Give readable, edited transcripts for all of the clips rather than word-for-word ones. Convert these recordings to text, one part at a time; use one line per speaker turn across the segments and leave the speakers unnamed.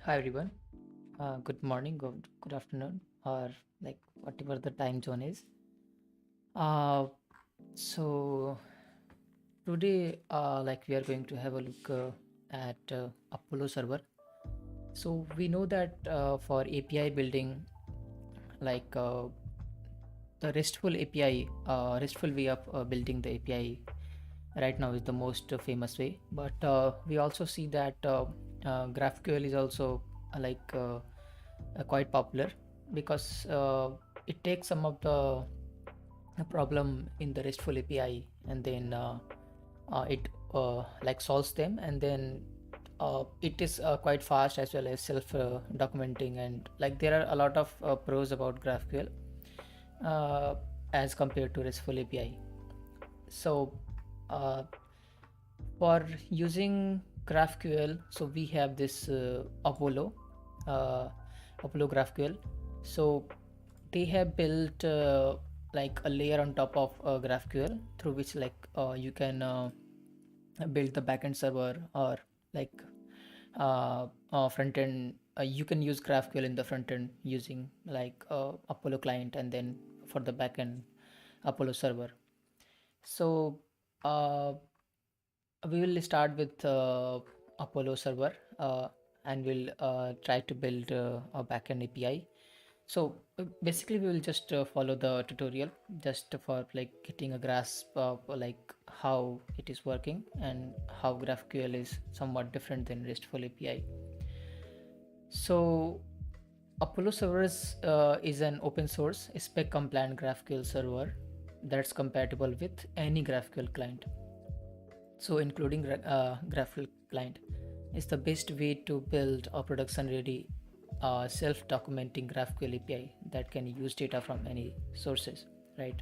Hi everyone. Good morning, good afternoon, or like whatever the time zone is. Uh, so today, like we are going to have a look at Apollo server. So we know that for API building, like the RESTful API, RESTful way of building the API right now is the most famous way. But we also see that GraphQL is also quite popular because it takes some of the problem in the RESTful API and then it like solves them, and then it is quite fast as well as self documenting, and like there are a lot of pros about GraphQL uh, as compared to RESTful API. So uh, for using GraphQL, so we have this uh, Apollo GraphQL. So they have built like a layer on top of GraphQL through which you can build the backend server, or like front end. You can use GraphQL in the front end using like Apollo client, and then for the backend Apollo server. So uh, we will start with Apollo server, and we'll try to build a backend API. So basically, we will just follow the tutorial just for like getting a grasp of like how it is working and how GraphQL is somewhat different than RESTful API. So Apollo servers is an open source spec compliant GraphQL server that's compatible with any GraphQL client. So including GraphQL client is the best way to build a production ready self-documenting GraphQL API that can use data from any sources, right?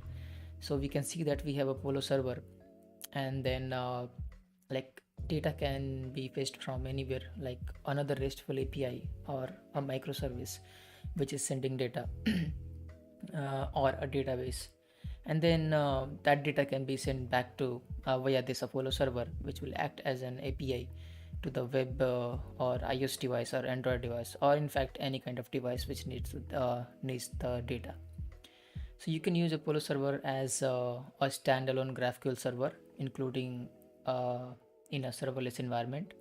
So we can see that we have a Apollo server, and then like data can be fetched from anywhere, like another RESTful API or a microservice which is sending data or a database, and then that data can be sent back to via this Apollo server, which will act as an API to the web or iOS device or Android device, or in fact any kind of device which needs the data. So you can use Apollo server as a standalone GraphQL server, including in a serverless environment,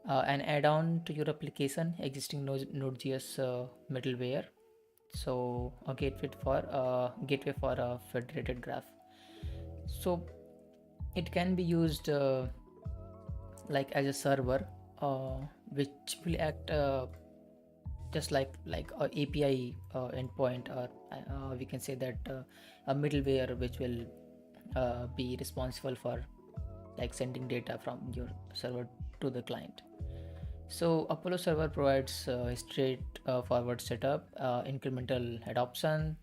an add-on to your application existing Node.js middleware. So a gateway for a federated graph. So it can be used like as a server, which will act just like a API endpoint, or we can say that a middleware which will be responsible for like sending data from your server to the client. So Apollo server provides straight forward setup, incremental adoption,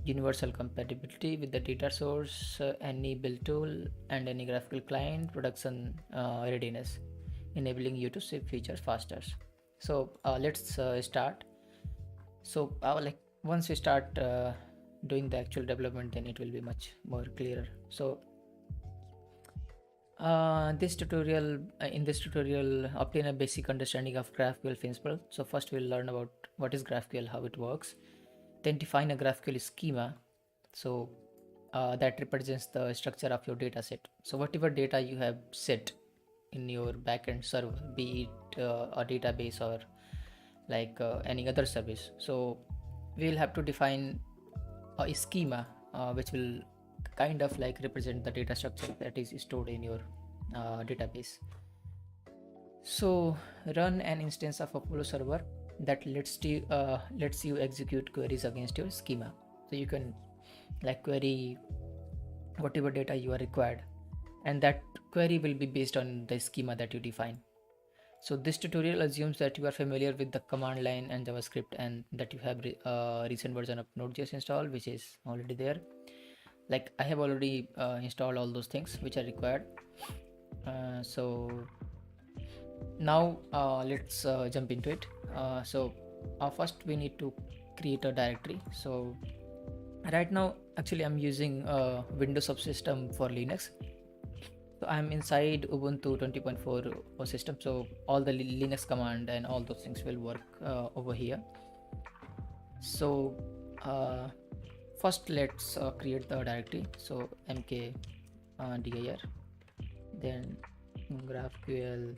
universal compatibility with the data source, any build tool, and any graphical client production readiness, enabling you to ship features faster. So let's start. So like once we start doing the actual development, then it will be much more clearer. So in this tutorial, obtain a basic understanding of GraphQL principle. So first we'll learn about what is GraphQL, how it works. Then define a GraphQL schema. So that represents the structure of your data set. So whatever data you have set in your backend server, be it a database or like any other service. So we'll have to define a schema which will kind of like represent the data structure that is stored in your database. So run an instance of Apollo server that lets you execute queries against your schema. So you can like query whatever data you are required, and that query will be based on the schema that you define. So this tutorial assumes that you are familiar with the command line and JavaScript, and that you have recent version of Node.js installed, which is already there. Like I have already installed all those things which are required. So now let's jump into it. First we need to create a directory. So right now actually I'm using Windows subsystem for Linux. So I'm inside Ubuntu 20.4 system, so all the Linux command and all those things will work over here. So first let's create the directory. So mk dir, then GraphQL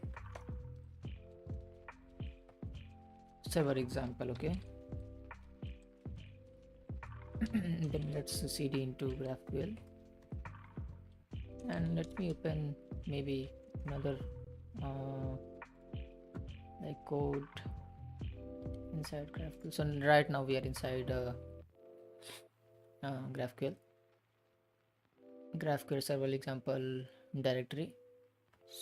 server example. Okay. Then let's cd into GraphQL, and let me open maybe another like code inside GraphQL. So right now we are inside GraphQL server example directory.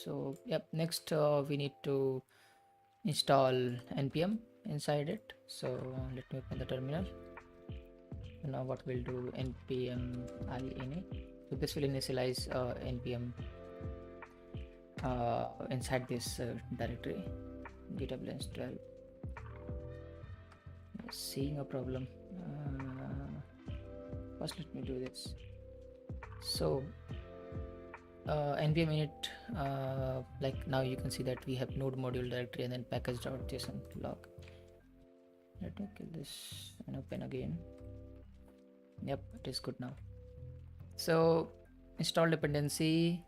So yep, next we need to install npm inside it. So let me open the terminal. Now what we'll do, npm init. So this will initialize npm inside this directory. GitHub 12. Seeing a problem. First let me do this. So npm init, like now you can see that we have node module directory and then package.json log. Let me kill this and open again. Yep, it is good now. So install dependency.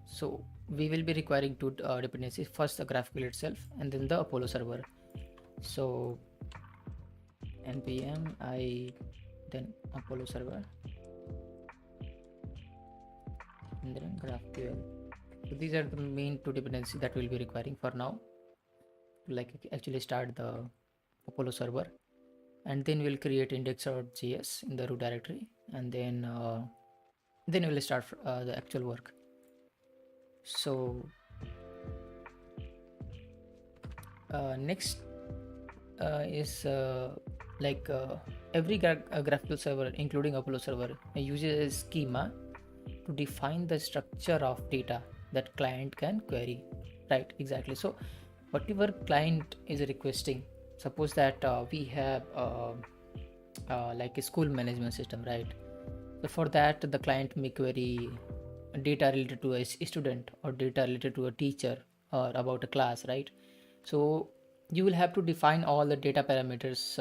So we will be requiring two dependencies, first the GraphQL itself and then the Apollo server. So npm then Apollo server and then GraphQL. So these are the main two dependencies that we'll be requiring for now, like actually start the Apollo server, and then we'll create index.js in the root directory, and then we'll start the actual work. So next is like every GraphQL server, including Apollo server, uses a schema to define the structure of data that client can query, right? Exactly. So whatever client is requesting, suppose that we have like a school management system, right? So for that the client may query data related to a student or data related to a teacher or about a class, right? So you will have to define all the data parameters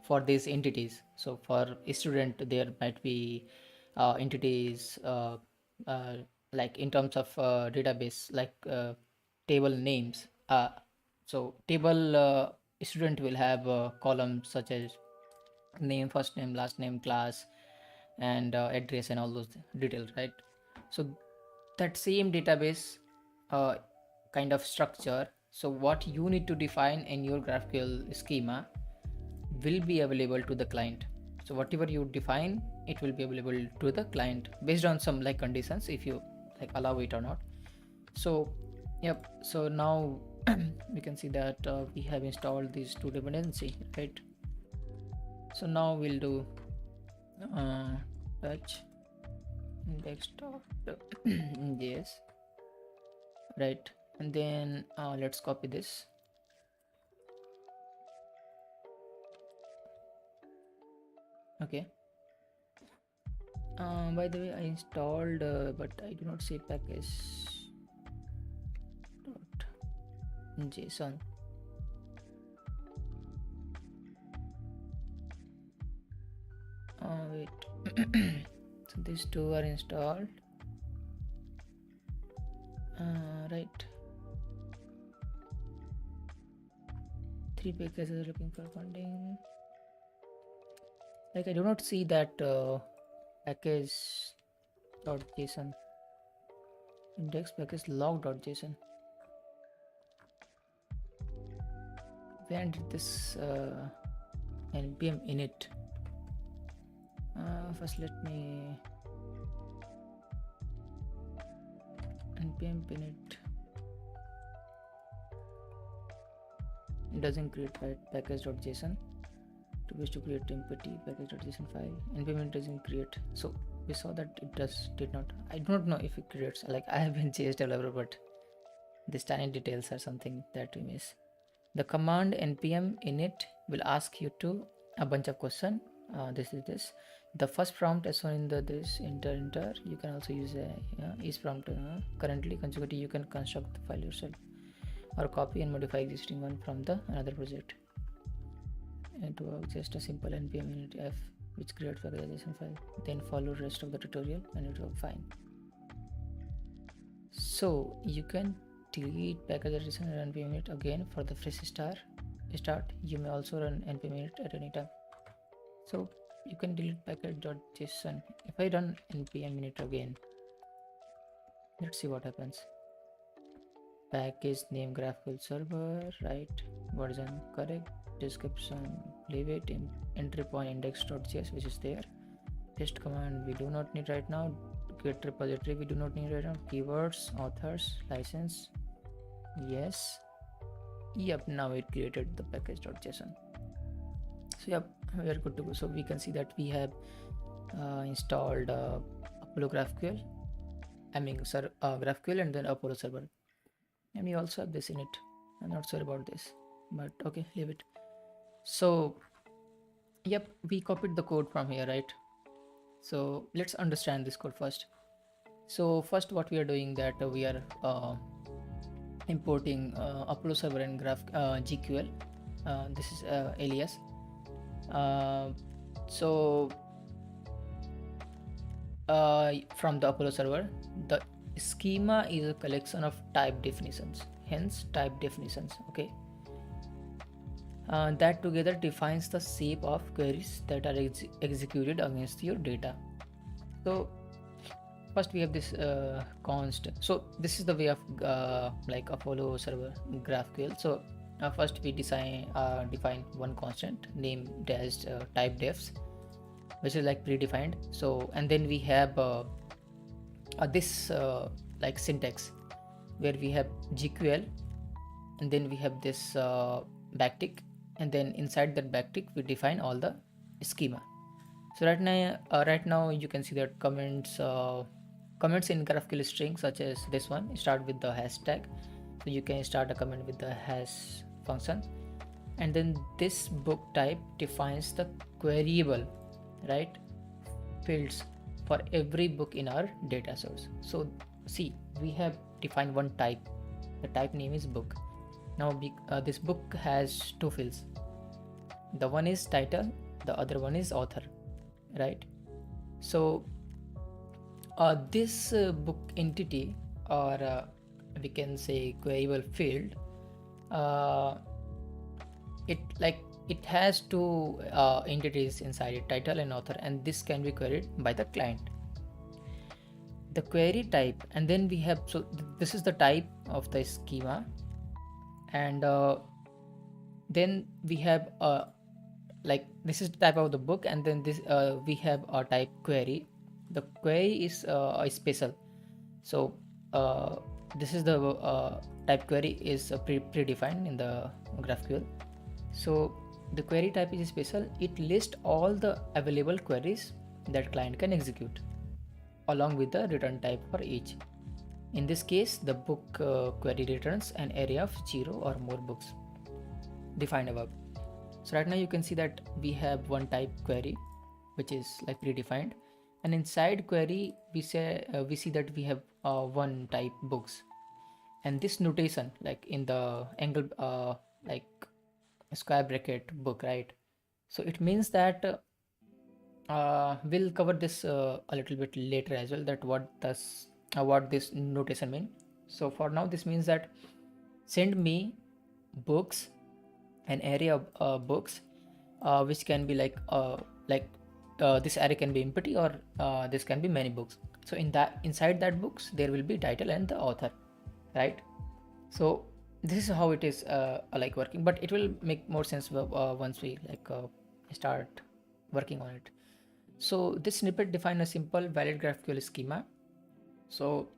for these entities. So for a student there might be entities like in terms of database, like table names. So table student will have columns such as name, first name, last name, class, and address and all those details, right? So that same database kind of structure, so what you need to define in your GraphQL schema will be available to the client. So whatever you define, it will be available to the client based on some like conditions, if you like allow it or not. So yep, so now we can see that we have installed these two dependency, right? So now we'll do touch index.js, right? And then let's copy this. Okay. By the way, I installed but I do not see package dot json. Wait. So these two are installed, right? 3 packages are looking for funding. Like I do not see that package.json, index package log.json. When did this npm init? First let me npm init. It doesn't create package.json. To create empty package.json file, npm init doesn't create. So we saw that it did not. I do not know if it creates. Like I have been JS developer, but these tiny details are something that we miss. The command npm init will ask you to a bunch of questions. This is this. the first prompt as shown in the this enter. You can also use a is prompt. Currently consecutive, you can construct the file yourself or copy and modify existing one from the another project. And to work, just a simple npm init f which creates package.json file, then follow rest of the tutorial and it will work fine. So you can delete package.json and run npm init again for the fresh start. You may also run npm init at any time. So you can delete package.json. If I run npm init again, let's see what happens. Package name GraphQL server, right? Version correct. Description leave it. In entry point index.js, which is there. Test command we do not need right now. Git repository we do not need right now. Keywords, authors, license, yes. Yep, now it created the package.json. So yep, we are good to go. So we can see that we have installed Apollo GraphQL, GraphQL and then Apollo server, and we also have this in it. I'm not sure about this, but okay, leave it. So yep, we copied the code from here, right? So let's understand this code first. So first what we are doing, that we are importing Apollo server and GQL. This is alias. So from the Apollo server, the schema is a collection of type definitions, hence type definitions. Okay, that together defines the shape of queries that are executed against your data. So first we have this const. So this is the way of like Apollo server GraphQL. So first we define one constant named as type defs, which is like predefined. So and then we have this like syntax where we have GQL, and then we have this backtick, and then inside that backtick we define all the schema. So right now you can see that comments in GraphQL string, such as this one, start with the hashtag. So you can start a comment with the hash function, and then this book type defines the queryable, right, fields for every book in our data source. So see, we have defined one type. The type name is book. Now this book has two fields. The one is title, the other one is author, right? So this book entity, or we can say queryable field, it has two entities inside it, title and author, and this can be queried by the client. The query type, and then we have, so this is the type of the schema, and then we have like this is the type of the book, and then this we have a type query. The query is special. So this is the type query is predefined in the GraphQL. So the query type is special. It lists all the available queries that client can execute along with the return type for each. In this case, the book query returns an array of 0 or more books defined above. So right now you can see that we have one type query, which is like predefined, and inside query we see that we have one type books, and this notation like in the angle like square bracket book, right? So it means that we'll cover this a little bit later as well, that what this notation mean. So for now this means that send me books, an array of books, which can be like this array can be empty, or this can be many books. So inside that books there will be title and the author, right? So this is how it is like working, but it will make more sense once we start working on it. So this snippet defines a simple valid GraphQL schema. So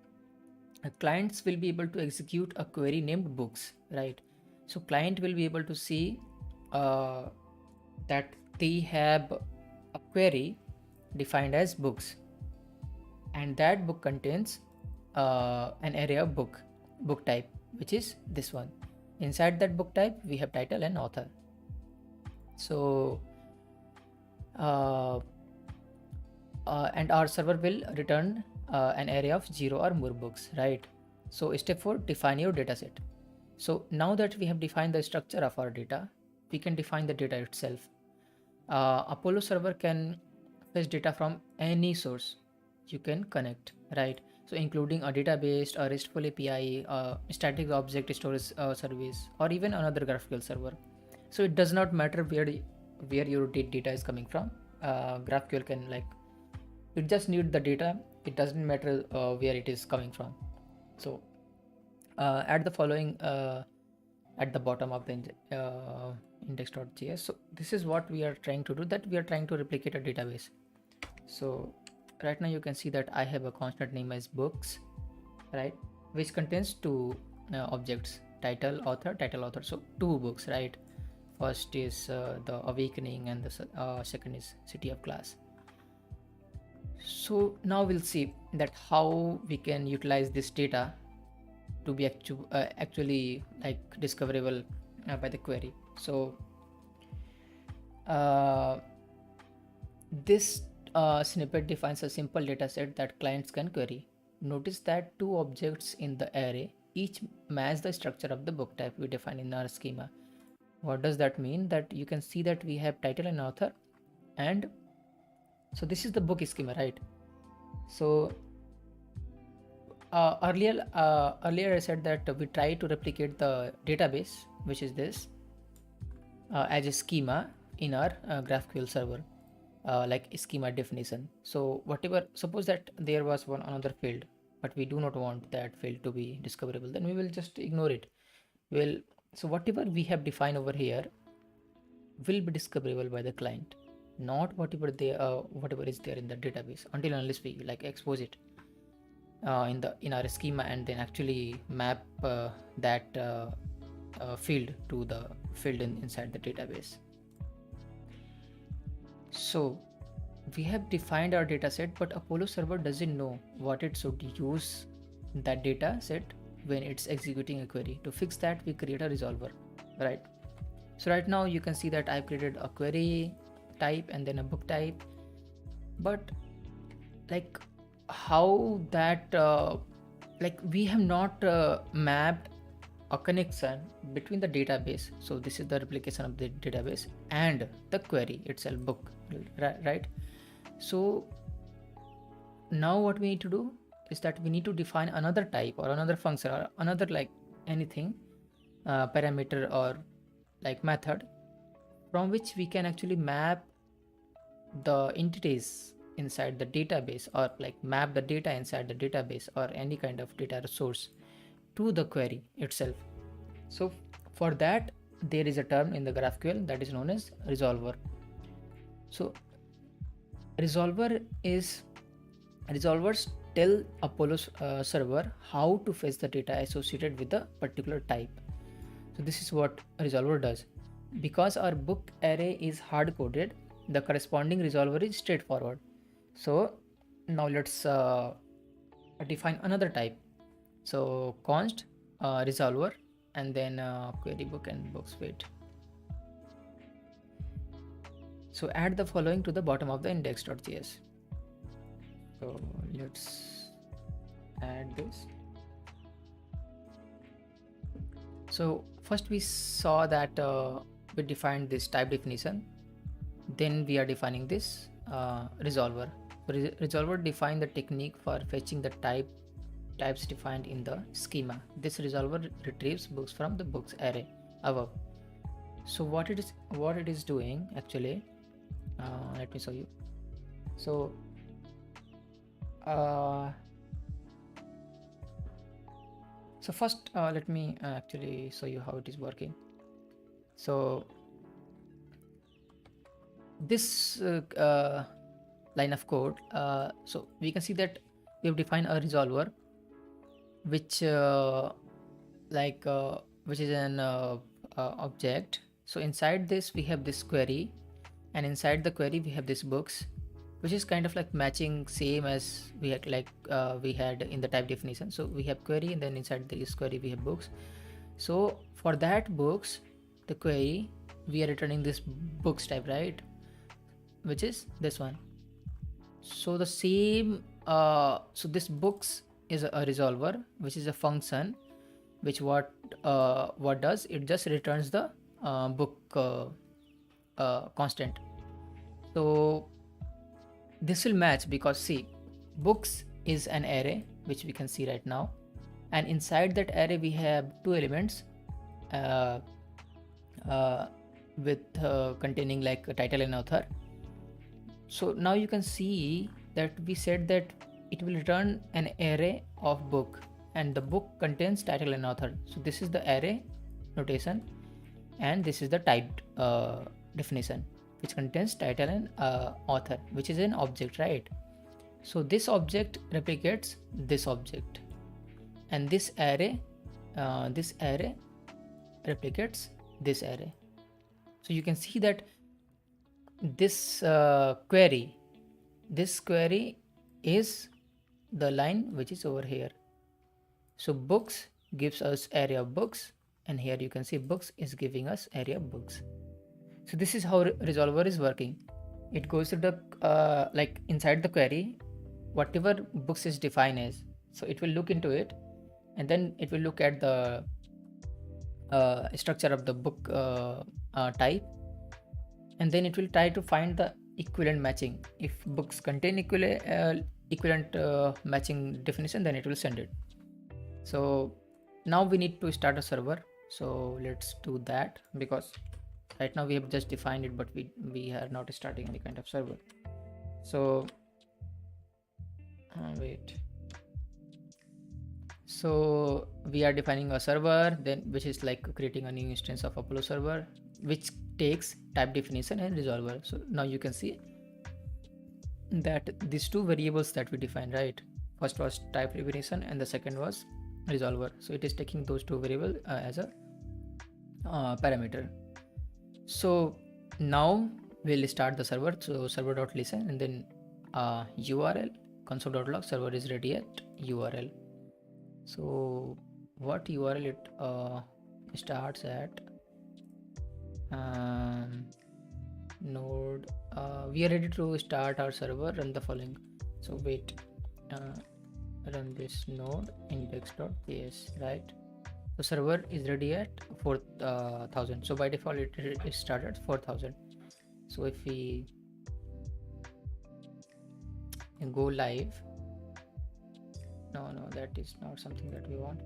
clients will be able to execute a query named books, right? So client will be able to see that they have a query defined as books, and that book contains an array of book type, which is this one. Inside that book type we have title and author. So and our server will return an array of 0 or more books, right? So step 4, define your dataset. So now that we have defined the structure of our data, we can define the data itself. Apollo server can fetch data from any source you can connect, right? So including a database, a RESTful API, a static object storage service, or even another GraphQL server. So it does not matter where your data is coming from. GraphQL can it just need the data. It doesn't matter where it is coming from. So add the following at the bottom of the index.js. So this is what we are trying to do, that we are trying to replicate a database. So right now you can see that I have a constant name as books, right, which contains two objects, title author. So two books, right? First is the Awakening, and the second is City of Glass. So now we'll see that how we can utilize this data to be actually discoverable by the query. So this snippet defines a simple data set that clients can query. Notice that two objects in the array each match the structure of the book type we define in our schema. What does that mean? That you can see that we have title and author, and so this is the book schema, right? So earlier I said that we try to replicate the database, which is this, as a schema in our GraphQL server, like schema definition. So whatever, suppose that there was another field, but we do not want that field to be discoverable, then we will just ignore it. So whatever we have defined over here will be discoverable by the client, not whatever is there in the database, until unless we expose it in our schema and then actually map that field to the field inside the database. So we have defined our data set, but Apollo server doesn't know what it should use that data set when it's executing a query. To fix that, we create a resolver, right? So right now you can see that I've created a query type and then a book type, but how that we have not mapped a connection between the database. So this is the replication of the database and the query itself, book, right? So now what we need to do is that we need to define another type or another function or another anything parameter or method from which we can actually map the entities inside the database, or map the data inside the database or any kind of data source to the query itself. So for that, there is a term in the GraphQL that is known as resolver. So resolvers tell Apollo server how to fetch the data associated with a particular type. So this is what a resolver does. Because our book array is hard coded, the corresponding resolver is straightforward. So now let's define another type. So const resolver and then query book and books weight. So add the following to the bottom of the index.js. So let's add this. So first we saw that we defined this type definition, then we are defining this resolver. So resolver define the technique for fetching the types defined in the schema. This resolver retrieves books from the books array above. So what it is doing actually, let me show you. So first let me actually show you how it is working. So this line of code, so we can see that we have defined a resolver which is an object. So inside this we have this query, and inside the query we have this books, which is kind of matching same as we had we had in the type definition. So we have query, and then inside this query we have books. So for that books, the query, we are returning this books type, right, which is this one. So the same, so this books is a resolver, which is a function, which what does, it just returns the book constant. So this will match because see, books is an array which we can see right now, and inside that array we have two elements uh, with containing like a title and author. So now you can see that we said that it will return an array of book, and the book contains title and author. So this is the array notation, and this is the typed definition, which contains title and author, which is an object, right? So this object replicates this object, and this array replicates this array. So you can see that this query is the line which is over here. So books gives us array of books, and here you can see books is giving us array of books. So this is how resolver is working. It goes to the like inside the query, whatever books is defined as, so it will look into it, and then it will look at the structure of the book type, and then it will try to find the equivalent matching. If books contain equivalent matching definition, then it will send it. So now we need to start a server. So let's do that, because right now we have just defined it, but we are not starting any kind of server. So wait. So we are defining a server, then which is like creating a new instance of Apollo server, which takes type definition and resolver. So now you can see that these two variables that we defined, right? First was type definition and the second was resolver. So it is taking those two variables as a parameter. So now we'll start the server. So server.listen, and then URL console.log server is ready at URL. So what URL it starts at? Node. We are ready to start our server. Run the following. So wait, run this node index.js, right? So server is ready at 4,000. So by default it started at 4,000. So if we go live, no, that is not something that we want.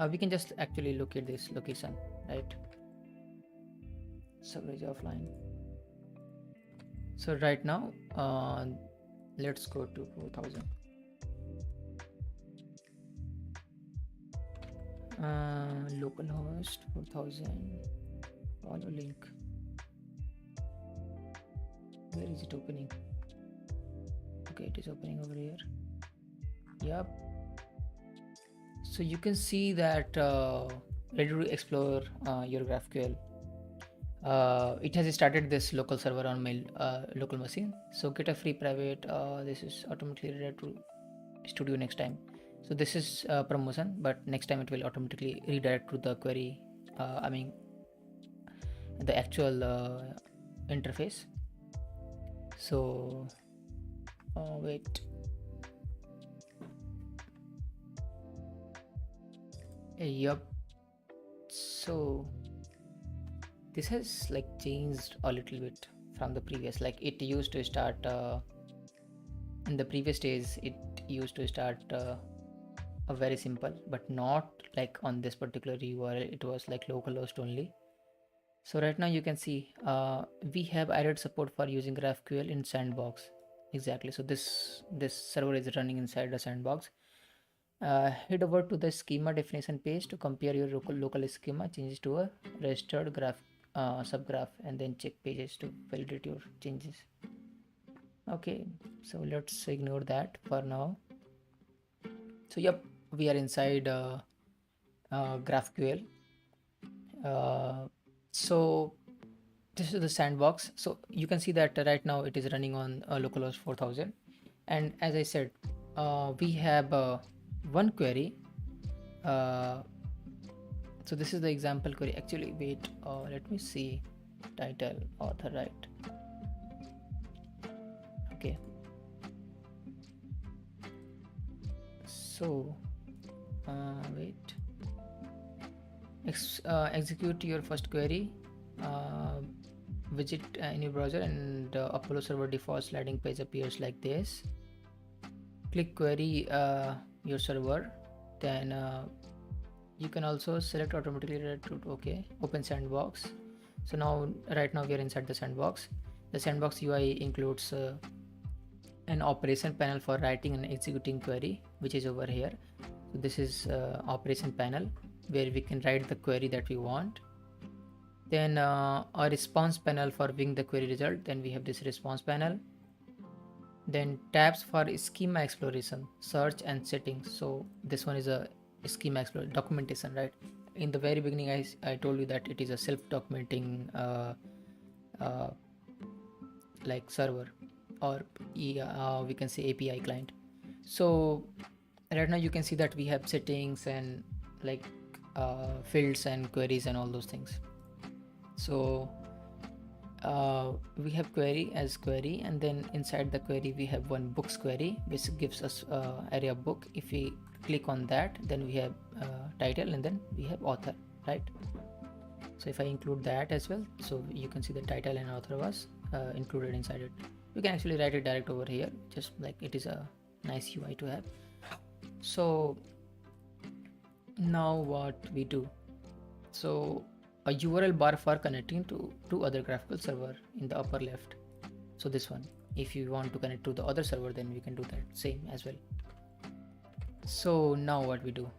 We can just actually look at this location, right? Server is offline. So right now let's go to 4,000. Localhost 4,000, follow link. Where is it opening? Okay, it is opening over here. Yep. So you can see that ready to explore your GraphQL. It has started this local server on my local machine. So get a free private. This is automatically ready to studio next time. So this is promotion, but next time it will automatically redirect to the query. I mean the actual interface. So wait. Yup. So this has like changed a little bit from the previous. Like it used to start in the previous days. It used to start a very simple, but not like on this particular URL. It was like localhost only. So right now you can see we have added support for using GraphQL in Sandbox. Exactly. So this server is running inside the Sandbox. Head over to the schema definition page to compare your local schema changes to a registered graph subgraph, and then check pages to validate your changes. Okay, so let's ignore that for now. So yep, we are inside GraphQL. So this is the Sandbox. So you can see that right now it is running on localhost 4,000, and as I said, we have one query. So this is the example query. Actually, wait, let me see. Title, author, right? Okay. So wait, execute your first query, visit in your browser, and Apollo server default sliding page appears like this. Click query your server, then you can also select automatically route. Okay, open Sandbox. So now right now we are inside the Sandbox. The Sandbox UI includes an operation panel for writing and executing query, which is over here. So this is operation panel where we can write the query that we want. Then a response panel for viewing the query result. Then we have this response panel. Then tabs for schema exploration, search and settings. So this one is a schema exploration documentation, right? In the very beginning I told you that it is a self-documenting like server, or we can say API client. So right now you can see that we have settings and like fields and queries and all those things. So we have query as query, and then inside the query we have one books query which gives us array of book. If we click on that, then we have title, and then we have author, right? So if I include that as well, so you can see the title and author was included inside it. You can actually write it direct over here, just like it is a nice UI to have. So now what we do, so a URL bar for connecting to other GraphQL server in the upper left. So this one, if you want to connect to the other server, then we can do that same as well. So now what we do,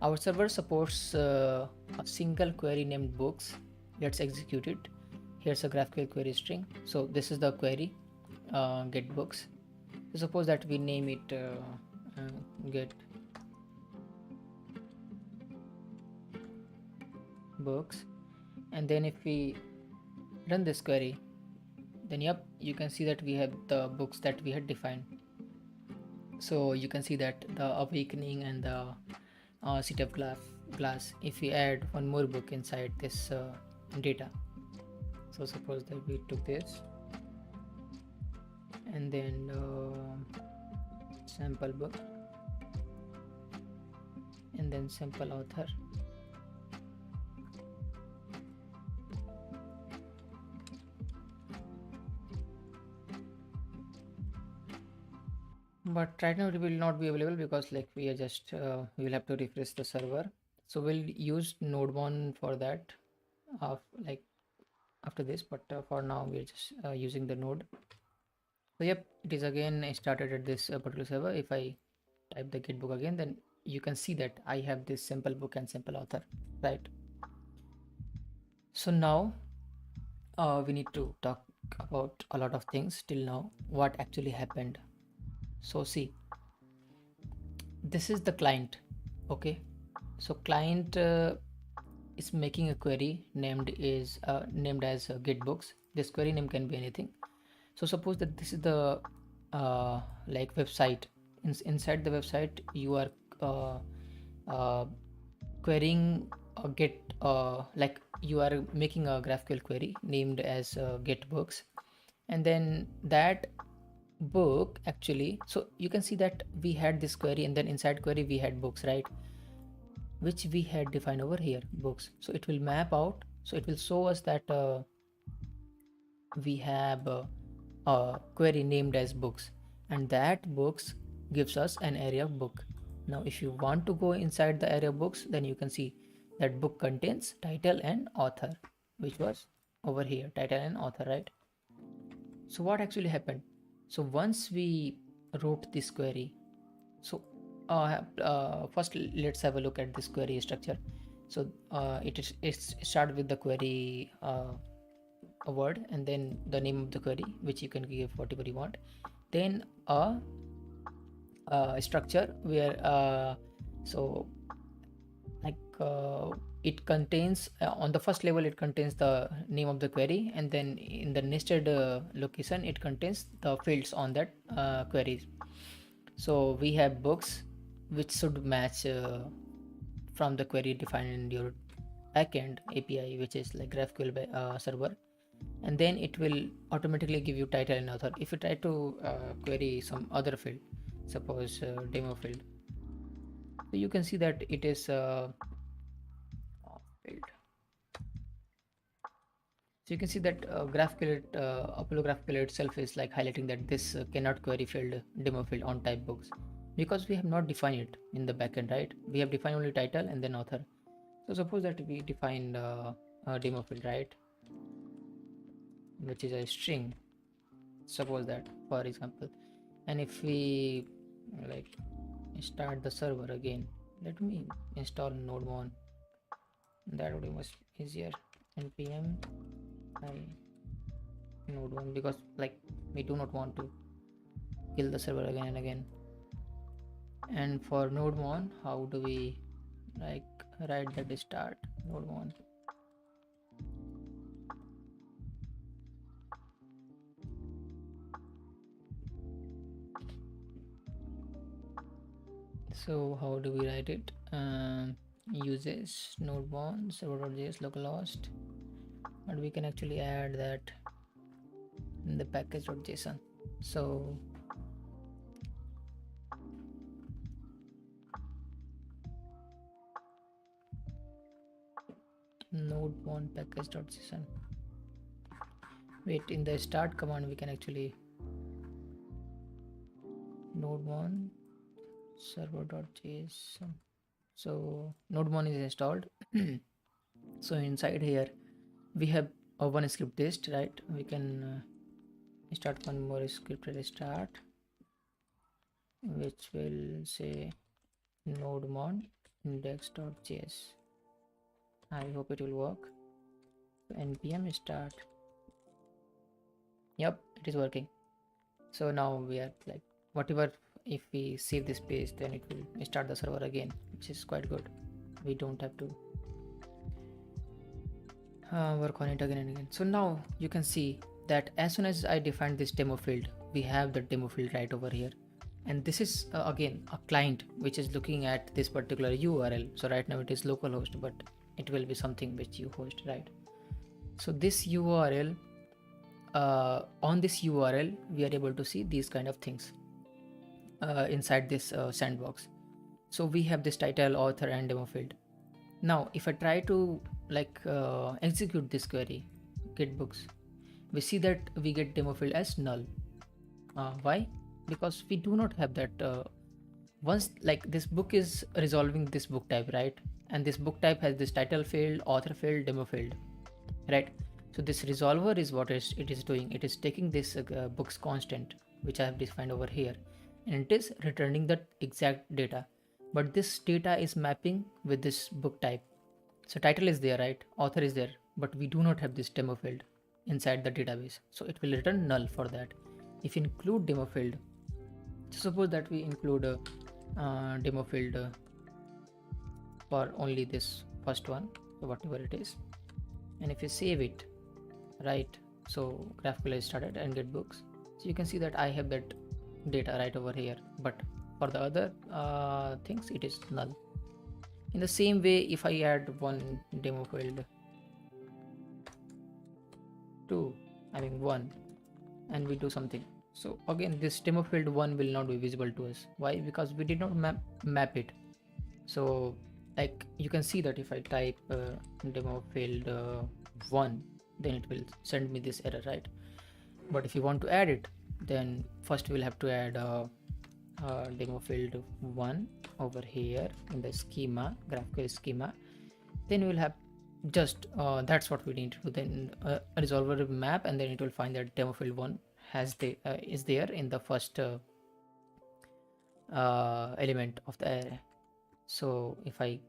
our server supports a single query named books. Let's execute it. Here's a GraphQL query string. So this is the query, get books. So suppose that we name it get books, and then if we run this query, then yep, you can see that we have the books that we had defined. So you can see that the awakening and the city of glass. If we add one more book inside this data, so suppose that we took this and then sample book and then sample author. But right now it will not be available because like we are just we will have to refresh the server. So we'll use node 1 for that like after this, but for now we're just using the node. So yep, it is again started at this particular server. If I type the get book again, then you can see that I have this sample book and sample author, right? So now we need to talk about a lot of things till now, what actually happened. So see, this is the client. Okay, so client is making a query named as get books. This query name can be anything. So suppose that this is the like website. Inside the website you are querying a get like you are making a GraphQL query named as get books, and then that book actually, so you can see that we had this query, and then inside query we had books, right, which we had defined over here, books. So it will map out, so it will show us that we have a query named as books, and that books gives us an array of book. Now if you want to go inside the array of books, then you can see that book contains title and author, which was over here, title and author, right? So what actually happened? So once we wrote this query, so first let's have a look at this query structure. So it's started with the query a word, and then the name of the query, which you can give whatever you want, then a structure where so like it contains on the first level it contains the name of the query, and then in the nested location it contains the fields on that queries. So we have books which should match from the query defined in your backend API, which is like GraphQL server, and then it will automatically give you title and author. If you try to query some other field, suppose demo field, So you can see that it is filled. So you can see that Apollo GraphQL itself is like highlighting that this cannot query field demo field on type books, because we have not defined it in the backend, right? We have defined only title and then author. So suppose that we defined a demo field, right, which is a string, suppose that, for example, and if we like start the server again, let me install node1, that would be much easier. npm I node1, because like we do not want to kill the server again and again. And for node1, how do we like write that start node1? So how do we write it? Uses node1 server.js localhost, but we can actually add that in the package.json. So node1 package.json. Wait, in the start command we can actually node1 server.json. So node1 is installed. So inside here we have one script test, right? We can start one more script at start, which will say nodemon index.js. I hope it will work. npm start. Yep, it is working. So now we are like, whatever, if we save this page, then it will start the server again, which is quite good. We don't have to work on it again and again. So now you can see that as soon as I defined this demo field, we have the demo field right over here. And this is again a client which is looking at this particular URL. So right now it is localhost, but it will be something which you host, right? So this URL, on this URL, we are able to see these kind of things inside this sandbox. So we have this title, author, and demo field. Now if I try to like execute this query, get books, we see that we get demo field as null. Why? Because we do not have that. Once like this book is resolving this book type, right? And this book type has this title field, author field, demo field, right? So this resolver is what it is doing. It is taking this books constant, which I have defined over here, and it is returning that exact data. But this data is mapping with this book type. So title is there, right? Author is there, but we do not have this demo field inside the database. So it will return null for that. If you include demo field, suppose that we include a demo field for only this first one, so whatever it is, and if you save it, right? So GraphQL is started and get books. So you can see that I have that data right over here, but for the other things it is null. In the same way, if I add one demo field, 1, and we do something, so again this demo field 1 will not be visible to us. Why? Because we did not map it. So like you can see that if I type demo field 1, then it will send me this error, right? But if you want to add it, then first we'll have to add demo field 1 over here in the schema, GraphQL schema. Then we'll have just that's what we need to do. Then a resolver will map, and then it will find that demo field 1 is there in the first element of the array. So if I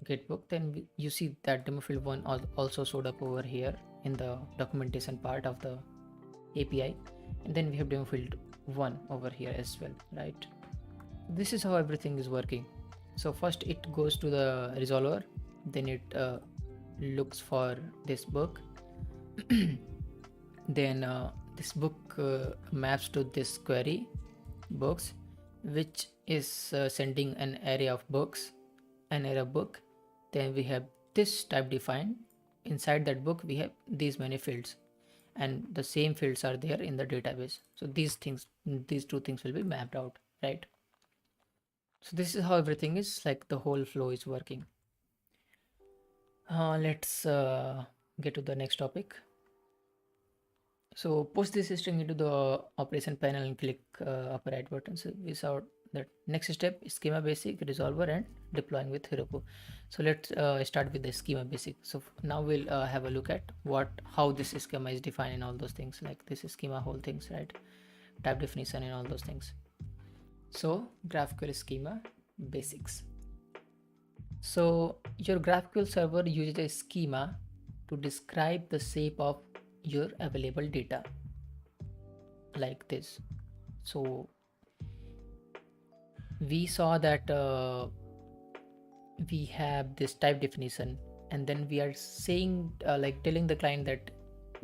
get book, then you see that demo field 1 also showed up over here in the documentation part of the API, and then we have demo field 1 over here as well, right? This is how everything is working. So first it goes to the resolver, then it looks for this book. Then this book maps to this query books, which is sending an array of books, an array of book. Then we have this type defined. Inside that book we have these many fields, and the same fields are there in the database. So these two things will be mapped out, right? So this is how everything is, like the whole flow is working. Let's get to the next topic. So push this string into the operation panel and click upper right button. So we saw that next step is Schema Basic, Resolver, and deploying with Heroku. So let's start with the Schema Basic. So now we'll have a look at how this schema is defined and all those things, like this is schema whole things, right? Type definition and all those things. So GraphQL Schema Basics. So your GraphQL server uses a schema to describe the shape of your available data, like this. So we saw that we have this type definition, and then we are saying like telling the client that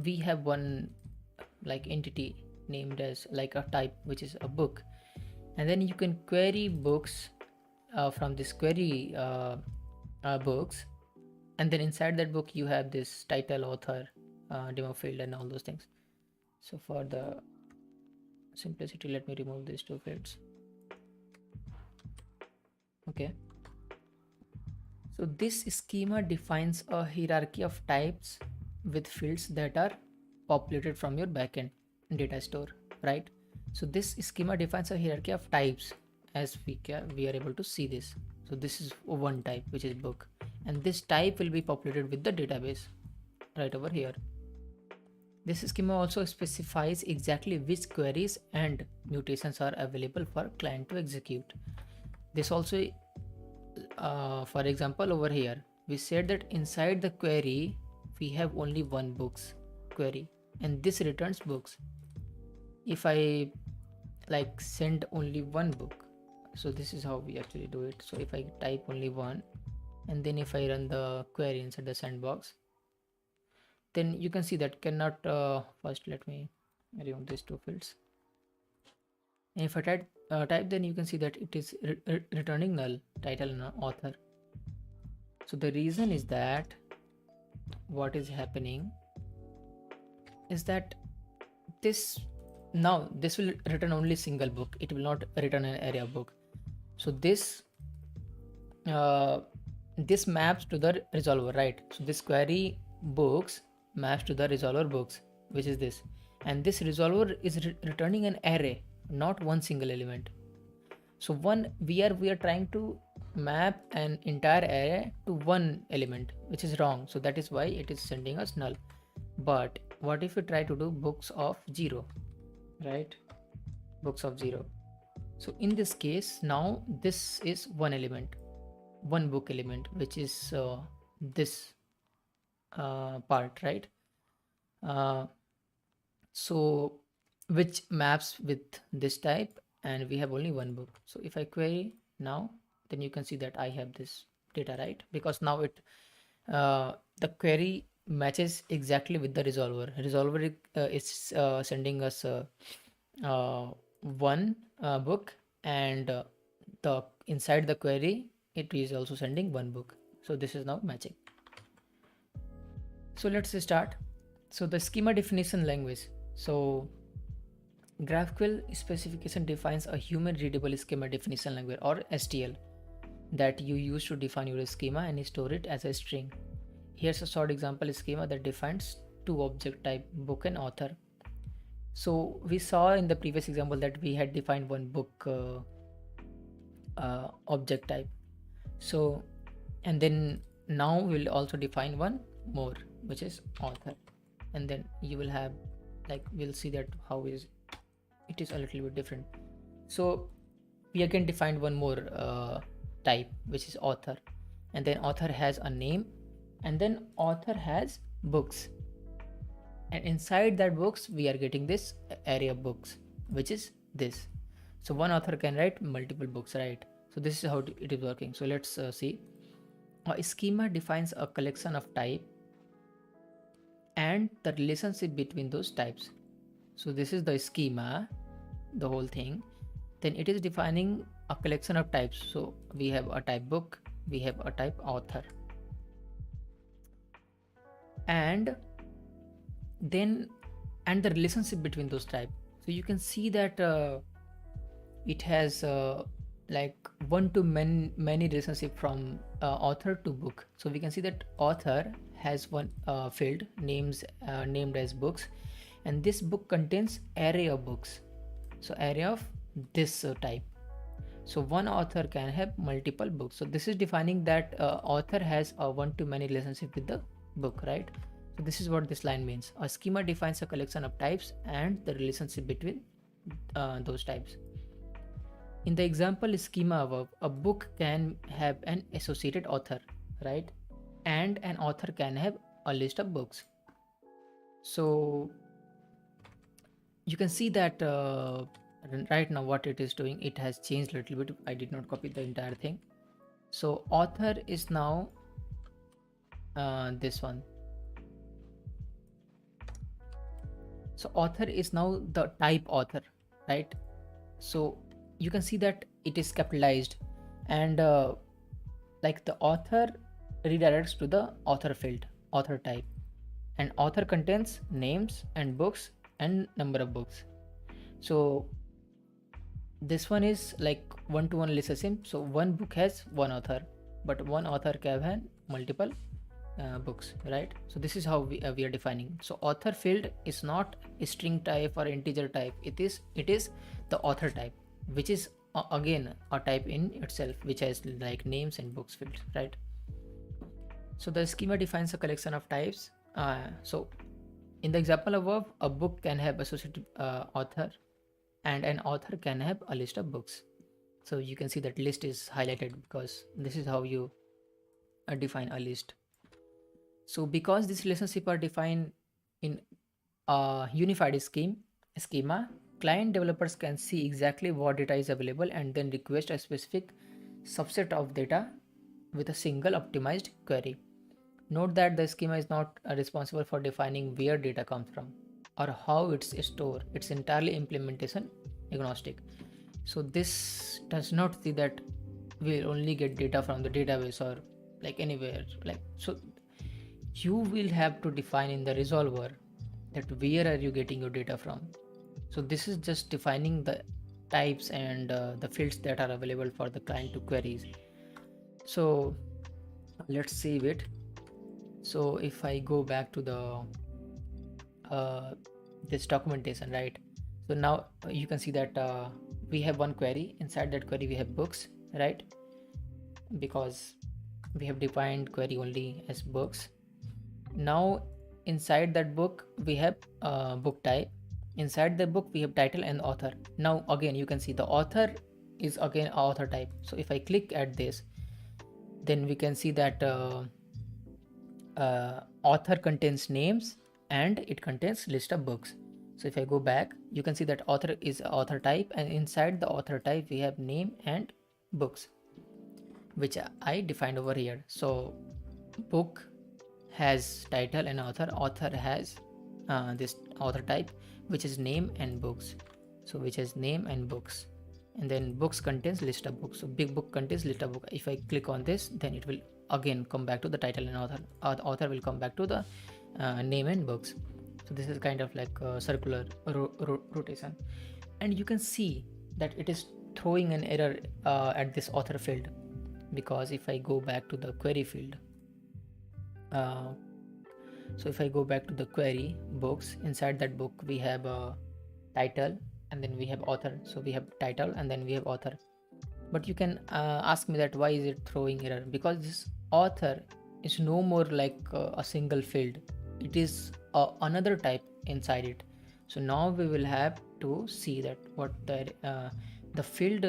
we have one like entity named as like a type, which is a book, and then you can query books from this query books, and then inside that book you have this title, author, demo field, and all those things. So for the simplicity, let me remove these two fields. Okay, so this schema defines a hierarchy of types with fields that are populated from your backend data store, right? So this schema defines a hierarchy of types, as we are able to see this. So this is one type, which is book, and this type will be populated with the database right over here. This schema also specifies exactly which queries and mutations are available for client to execute. This also, for example, over here, we said that inside the query, we have only one books query, and this returns books. If I like send only one book, so this is how we actually do it. So if I type only one, and then if I run the query inside the sandbox, then you can see that cannot, first let me remove these two fields. And if I type, then you can see that it is returning null, title and author. So the reason is that what is happening is that this will return only single book. It will not return an array of book. So this maps to the resolver, right? So this query books maps to the resolver books, which is this, and this resolver is returning an array, not one single element. So we are trying to map an entire array to one element, which is wrong. So that is why it is sending us null. But what if we try to do books of 0, right? Books of 0. So in this case, now this is one element, one book element, which is this part, right? So which maps with this type, and we have only one book. So if I query now, then you can see that I have this data, right? Because now the query matches exactly with the resolver. Resolver is sending us one book, and the inside the query it is also sending one book. So this is now matching. So let's start. So the schema definition language. So GraphQL specification defines a human readable schema definition language, or STL, that you use to define your schema and store it as a string. Here's a short example schema that defines two object type, book and author. So we saw in the previous example that we had defined one book object type. So, and then now we'll also define one more, which is author, and then you will have, like, we'll see that how it is a little bit different. So we again defined one more type, which is author, and then author has a name, and then author has books, and inside that books we are getting this array of books, which is this. So one author can write multiple books, right? So this is how it is working. So let's see. A schema defines a collection of type and the relationship between those types. So this is the schema, the whole thing. Then it is defining a collection of types. So we have a type book, we have a type author, and then the relationship between those types. So you can see that it has like one-to-many relationship from author to book. So we can see that author has one field named as books, and this book contains array of books. So array of this type. So one author can have multiple books. So this is defining that author has a one-to-many relationship with the book, right? So this is what this line means. A schema defines a collection of types and the relationship between those types. In the example schema above, a book can have an associated author, right? And an author can have a list of books. So you can see that right now what it is doing, it has changed a little bit. I did not copy the entire thing. So author is now this one. So author is now the type author, right? So you can see that it is capitalized, and like the author redirects to the author field, author type, and author contains names and books and number of books. So this one is like one-to-one relationship. So one book has one author, but one author can have multiple books, right? So this is how we are defining. So author field is not a string type or integer type. It is the author type, which is again a type in itself, which has like names and books fields, right? So the schema defines a collection of types. So in the example above, a book can have associated author, and an author can have a list of books. So you can see that list is highlighted because this is how you define a list. So because this relationship are defined in a unified schema, client developers can see exactly what data is available and then request a specific subset of data with a single optimized query. Note that the schema is not responsible for defining where data comes from or how it's stored. It's entirely implementation agnostic. So this does not see that we'll only get data from the database or like anywhere. Like, so you will have to define in the resolver that where are you getting your data from. So this is just defining the types and the fields that are available for the client to queries. So let's save it. So if I go back to the this documentation, right? So now you can see that we have one query. Inside that query we have books, right? Because we have defined query only as books. Now inside that book we have book type. Inside the book we have title and author. Now again you can see the author is again author type. So if I click at this, then we can see that author contains names and it contains list of books. So if I go back, you can see that author is author type, and inside the author type we have name and books, which I defined over here. So book has title and author has this author type, which is name and books. So which is name and books, and then books contains list of books. So big book contains list of book. If I click on this, then it will again come back to the title and author. Author will come back to the name and books. So this is kind of like a circular rotation, and you can see that it is throwing an error at this author field, because if I go back to the query field, so if I go back to the query books, inside that book we have a title and then we have author. So we have title and then we have author. But you can ask me that why is it throwing error? Because this author is no more like a single field. It is another type inside it. So now we will have to see that what the field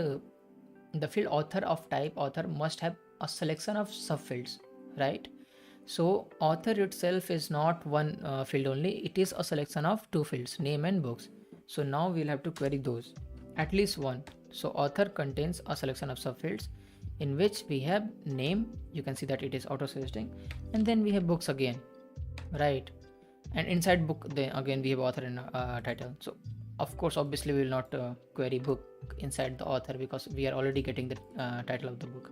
author of type author must have a selection of subfields, right? So author itself is not one field only, it is a selection of two fields, name and books. So now we'll have to query those, at least one. So author contains a selection of subfields in which we have name, you can see that it is auto-suggesting, and then we have books again, right? And inside book, then again we have author and title. So of course, obviously we will not query book inside the author, because we are already getting the title of the book.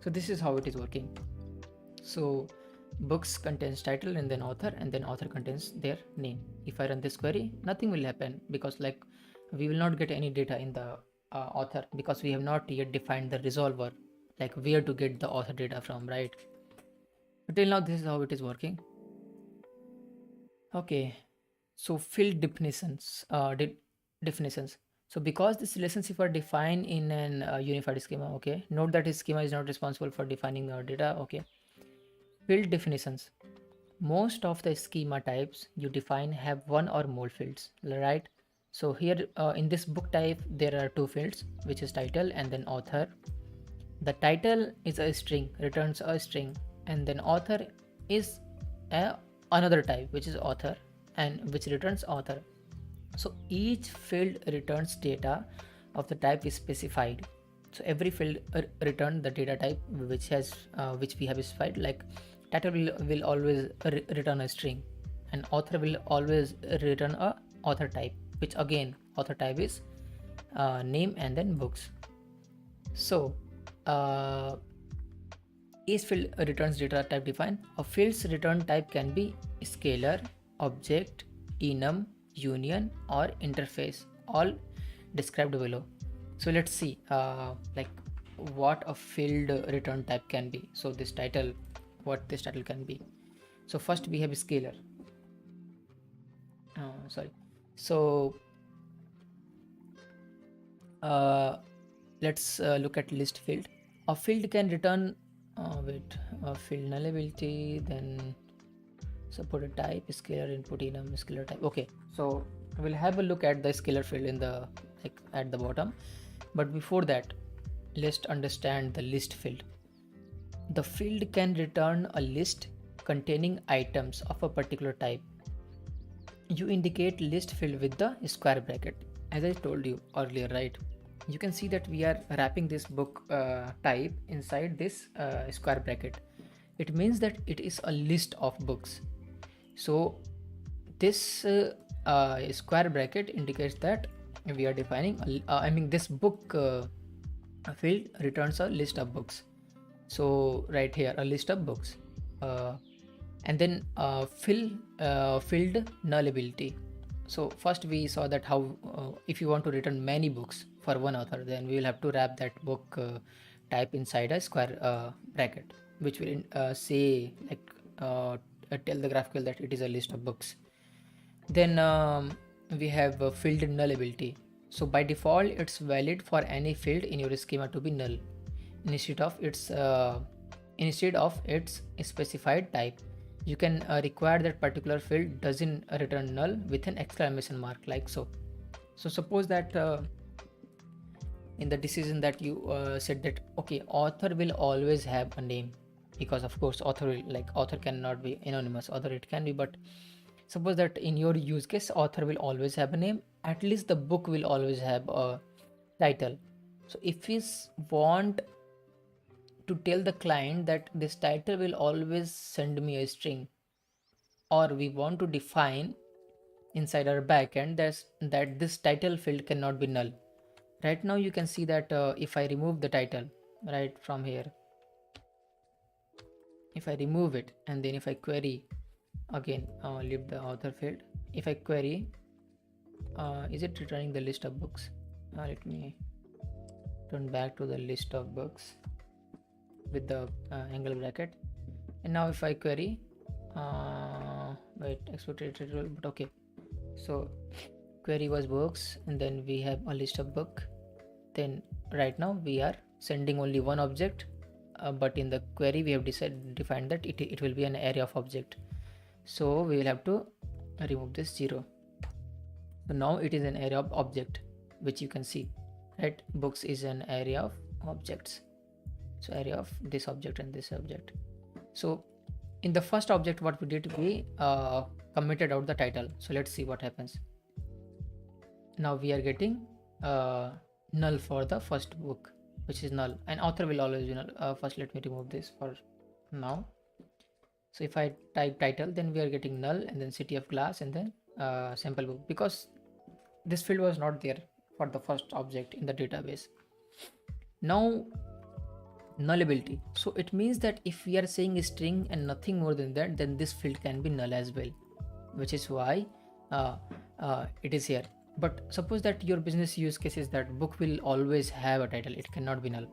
So this is how it is working. So books contains title and then author contains their name. If I run this query, nothing will happen, because like we will not get any data in the author, because we have not yet defined the resolver, like where to get the author data from, right? But till now this is how it is working. Okay, so field definitions, definitions. So because this relationship are defined in an unified schema, okay, note that this schema is not responsible for defining the data. Okay, field definitions. Most of the schema types you define have one or more fields, right? So here in this book type there are two fields, which is title and then author. The title is a string, returns a string, and then author is another type, which is author, and which returns author. So each field returns data of the type is specified. So every field return the data type which we have specified. Like title will always return a string, and author will always return a author type, which again author type is name and then books. So each field returns data type defined. A field's return type can be scalar, object, enum, union, or interface, all described below. So let's see like what a field return type can be. So this title, what this title can be. So first we have scalar. Sorry. So let's look at list field. A field can return field nullability, then support a type, scalar input enum, scalar type. Okay, so we'll have a look at the scalar field in the at the bottom, but before that let's understand the list field. The field can return a list containing items of a particular type. You indicate list field with the square bracket, as I told you earlier, right? You can see that we are wrapping this book type inside this square bracket. It means that it is a list of books. So this square bracket indicates that we are defining this book field returns a list of books. So right here a list of books, and then field nullability. So first we saw that how if you want to return many books for one author, then we will have to wrap that book type inside a square bracket, which will say like tell the GraphQL that it is a list of books. Then we have field nullability. So by default it's valid for any field in your schema to be null instead of its specified type. You can require that particular field doesn't return null with an exclamation mark, like so. So suppose that in the decision that you said that okay, author will always have a name, because of course author cannot be anonymous, author it can be, but suppose that in your use case author will always have a name, at least the book will always have a title. So if we want to tell the client that this title will always send me a string, or we want to define inside our backend that this title field cannot be null. Right now you can see that if I remove the title right from here, if I remove it and then if I query again, leave the author field, if I query, is it returning the list of books? Let me turn back to the list of books with the angle bracket, and now if I query, wait, export but okay, so query was books and then we have a list of book. Then right now we are sending only one object, but in the query we have defined that it will be an array of object. So we will have to remove this 0. So now it is an array of object, which you can see, right? Books is an array of objects. So array of this object and this object. So in the first object what we did, we commented out the title. So let's see what happens. Now we are getting null for the first book, which is null, and author will always be null. First let me remove this for now. So if I type title, then we are getting null and then city of class and then sample book, because this field was not there for the first object in the database. Now nullability. So it means that if we are saying a string and nothing more than that, then this field can be null as well, which is why it is here. But suppose that your business use case is that book will always have a title, it cannot be null.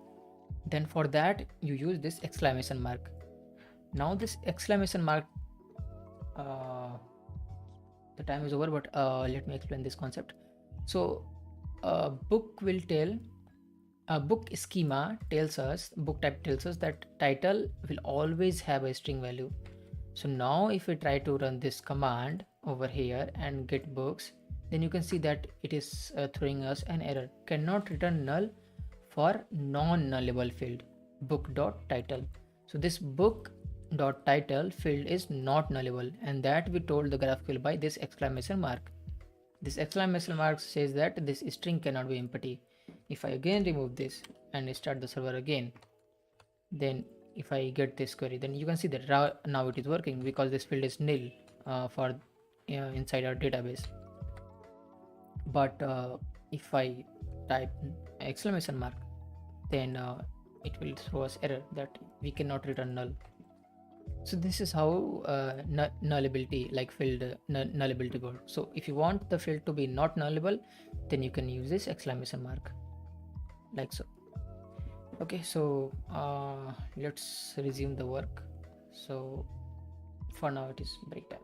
Then for that you use this exclamation mark. Now this exclamation mark, uh, the time is over, but let me explain this concept. So book will tell, book schema tells us, book type tells us that title will always have a string value. So now if we try to run this command over here and get books, then you can see that it is throwing us an error, cannot return null for non-nullable field, book.title. So this book.title field is not nullable, and that we told the GraphQL by this exclamation mark. This exclamation mark says that this string cannot be empty. If I again remove this and start the server again, then if I get this query, then you can see that now it is working because this field is nil for inside our database. But if I type exclamation mark, then it will throw us error that we cannot return null. So this is how nullability, like field nullability works. So if you want the field to be not nullable, then you can use this exclamation mark like so. Okay, so let's resume the work. So for now it is break time.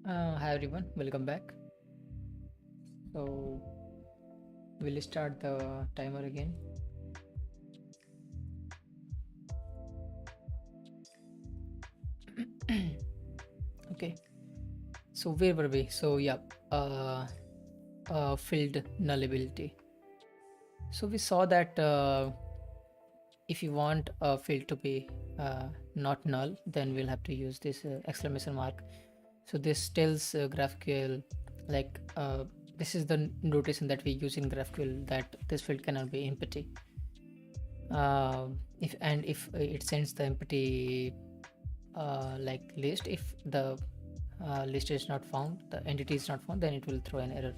Hi everyone, welcome back. So we'll start the timer again. Okay, so where were we? So yeah, filled nullability. So we saw that if you want a field to be not null, then we'll have to use this exclamation mark. So this tells GraphQL, like this is the notation that we use in GraphQL, that this field cannot be empty. If it sends the empty like list, if the list is not found, the entity is not found, then it will throw an error.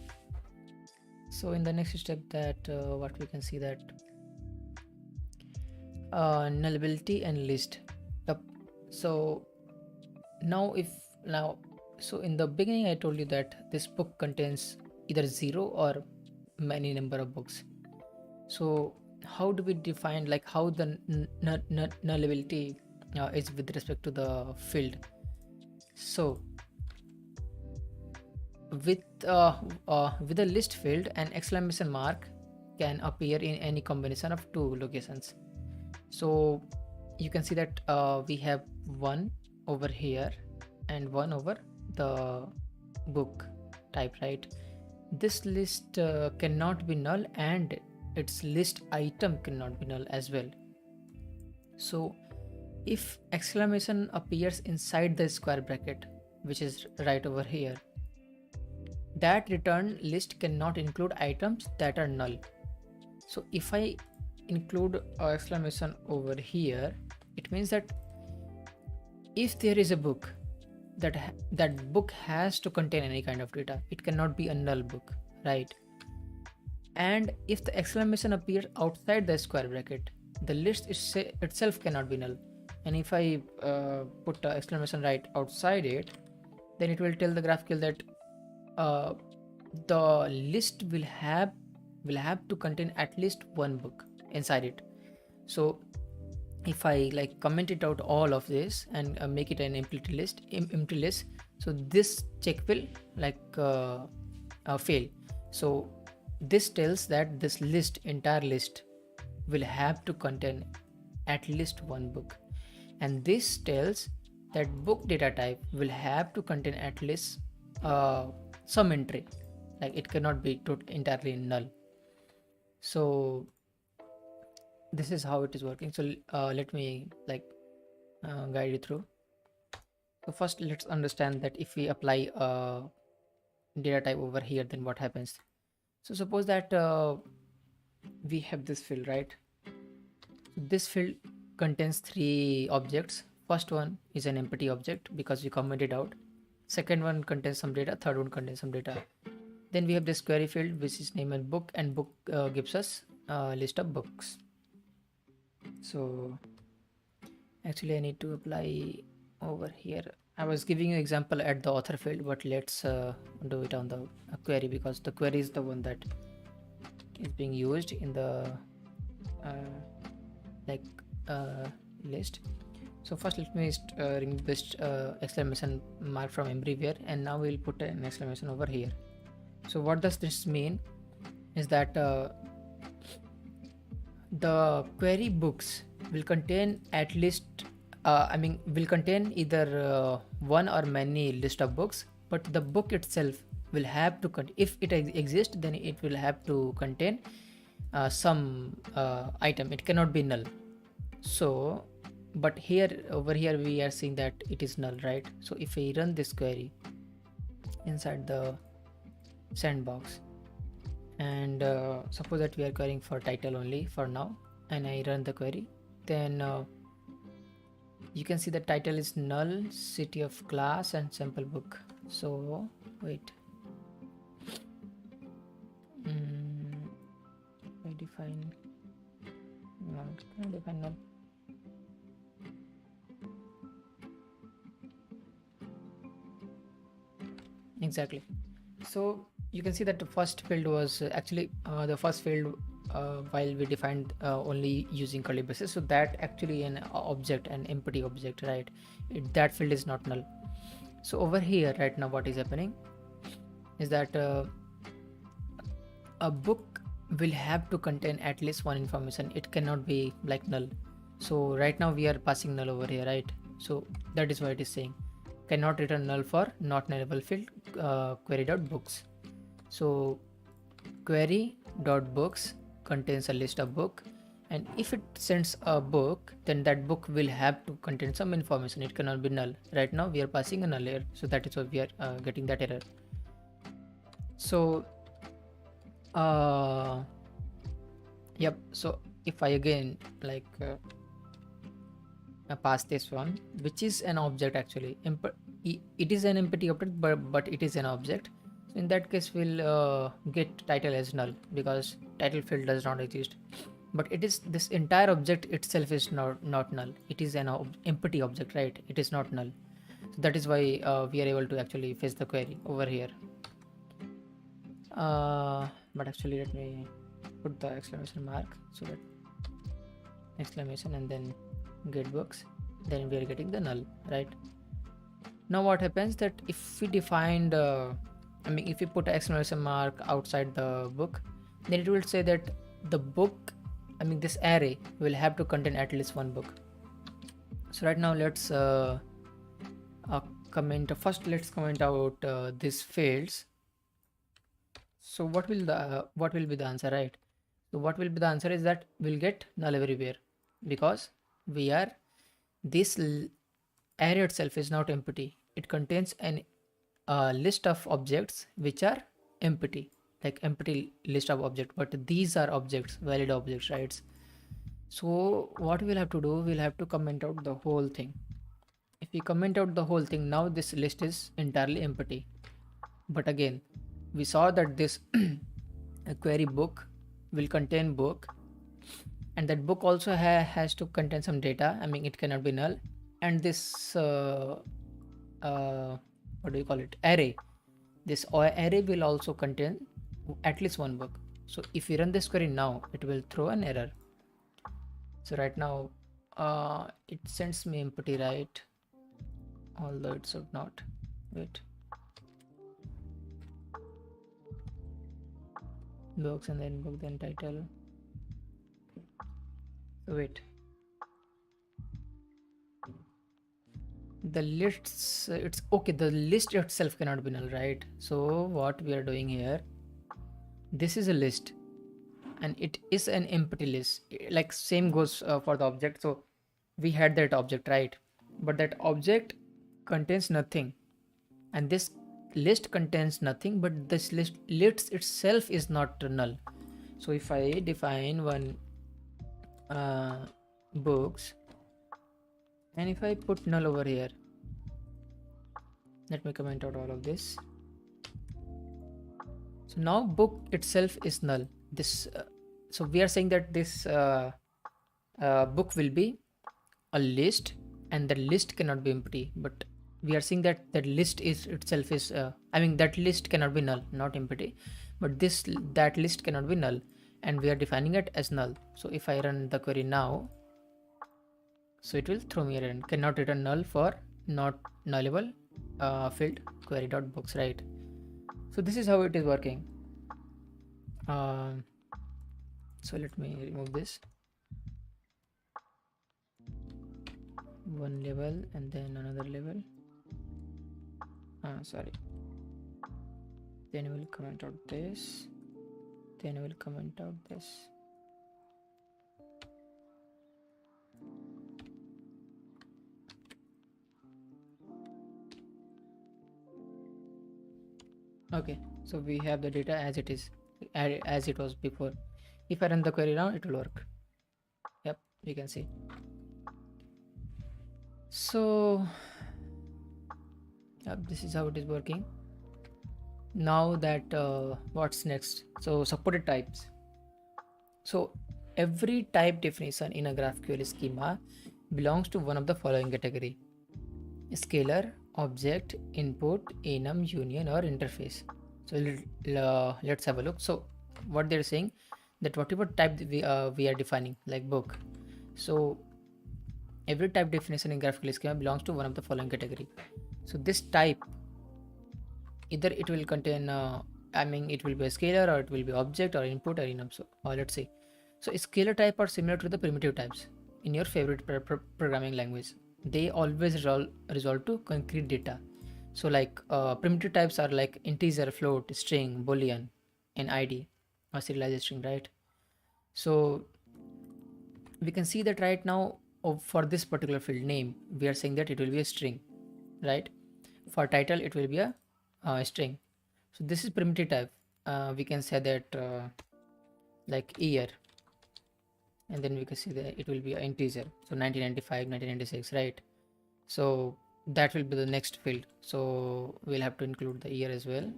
So in the next step, that what we can see that nullability and list. Yep. So now so in the beginning I told you that this book contains either 0 or many number of books. So how do we define, like, how the nullability is with respect to the field? So with a list field, an exclamation mark can appear in any combination of two locations. So you can see that we have one over here and one over the book type, right? This list cannot be null, and its list item cannot be null as well. So if exclamation appears inside the square bracket, which is right over here, that return list cannot include items that are null. So if I include exclamation over here, it means that if there is a book, that book has to contain any kind of data. It cannot be a null book, right? And if the exclamation appears outside the square bracket, the list itself cannot be null. And if I put the exclamation right outside it, then it will tell the GraphQL that the list will have to contain at least one book inside it. So if I like comment it out all of this and make it an empty list, so this check will like fail. So this tells that this entire list will have to contain at least one book, and this tells that book data type will have to contain at least some entry, like it cannot be entirely null. So this is how it is working. So let me like guide you through. So first let's understand that if we apply a data type over here, then what happens. So suppose that we have this field, right? This field contains three objects. First one is an empty object because we commented out. Second one contains some data. Third one contains some data. Then we have this query field which is named as book, and book gives us a list of books. So actually I need to apply over here. I was giving you example at the author field, but let's do it on the query, because the query is the one that is being used in the list. So first let me remove this exclamation mark from everywhere, and now we'll put an exclamation over here. So what does this mean is that the query books will contain at least will contain either one or many list of books, but the book itself will have to if it exists, then it will have to contain some item. It cannot be null. So but over here we are seeing that it is null, right? So if I run this query inside the Sandbox, and suppose that we are querying for title only for now, and I run the query, then you can see the title is null, city of class, and sample book. So wait, I define null. Exactly. So you can see that the first field was actually the first field while we defined only using curly braces, so that actually an object, an empty object, right? That field is not null. So over here right now what is happening is that a book will have to contain at least one information. It cannot be like null. So right now we are passing null over here, right? So that is why it is saying cannot return null for not nullable field query.books. So query.books contains a list of book, and if it sends a book, then that book will have to contain some information. It cannot be null. Right now we are passing a null here, so that is why we are getting that error. So yep, so if I again like pass this one, which is an object actually, it is an empty object, but it is an object. So in that case we'll get title as null because title field does not exist. But it is, this entire object itself is not null. It is an empty object, right? It is not null. So that is why we are able to actually fetch the query over here. But actually let me put the exclamation mark, so that exclamation and then get books, then we are getting the null, right? Now what happens that if we defined if we put an exclamation mark outside the book, then it will say that the book, this array will have to contain at least one book. So right now let's comment. First let's comment out these fields. So what will be the answer, right? So what will be the answer is that we'll get null everywhere, because this array itself is not empty. It contains an list of objects which are empty, like empty list of objects, but these are objects, valid objects, right? So what we'll have to do, we'll have to comment out the whole thing. If we comment out the whole thing, now this list is entirely empty. But again, we saw that this query book will contain book, and that book also has to contain some data. It cannot be null. And this what do you call it, array, this array will also contain at least one book. So if we run this query now, it will throw an error. So right now it sends me empty, right? Although it should not. Wait, books and then book, then title. So wait, the lists, it's okay, the list itself cannot be null, right? So what we are doing here, this is a list and it is an empty list, like same goes for the object. So we had that object, right? But that object contains nothing, and this list contains nothing, but this list itself is not null. So if I define one books, and if I put null over here, let me comment out all of this. So now book itself is null. This so we are saying that this book will be a list, and the list cannot be empty, but we are saying that that list is itself is that list cannot be null, not empty, but that list cannot be null, and we are defining it as null. So if I run the query now, so it will throw me an error, cannot return null for not nullable field query.books, right? So this is how it is working. So let me remove this one level and then another level. Sorry. Then we'll comment out this. Then we'll comment out this. Okay, so we have the data as it is, as it was before. If I run the query now, it will work. Yep, you can see. So yep, this is how it is working. Now that what's next? So supported types. So every type definition in a GraphQL schema belongs to one of the following category: scalar, object, input, enum, union, or interface. So let's have a look. So what they're saying, that whatever type we are defining, like book, so every type definition in GraphQL schema belongs to one of the following category. So this type, either it will contain it will be a scalar, or it will be object or input or enum. So let's see. So scalar type are similar to the primitive types in your favorite programming language. They always resolve to concrete data. So like primitive types are like integer, float, string, boolean, and id, or serialized string, right? So we can see that right now, for this particular field name, we are saying that it will be a string, right? For title, it will be a string. So this is primitive type. We can say that like year, and then we can see that it will be an integer. So 1995, 1996, right? So that will be the next field. So we'll have to include the year as well.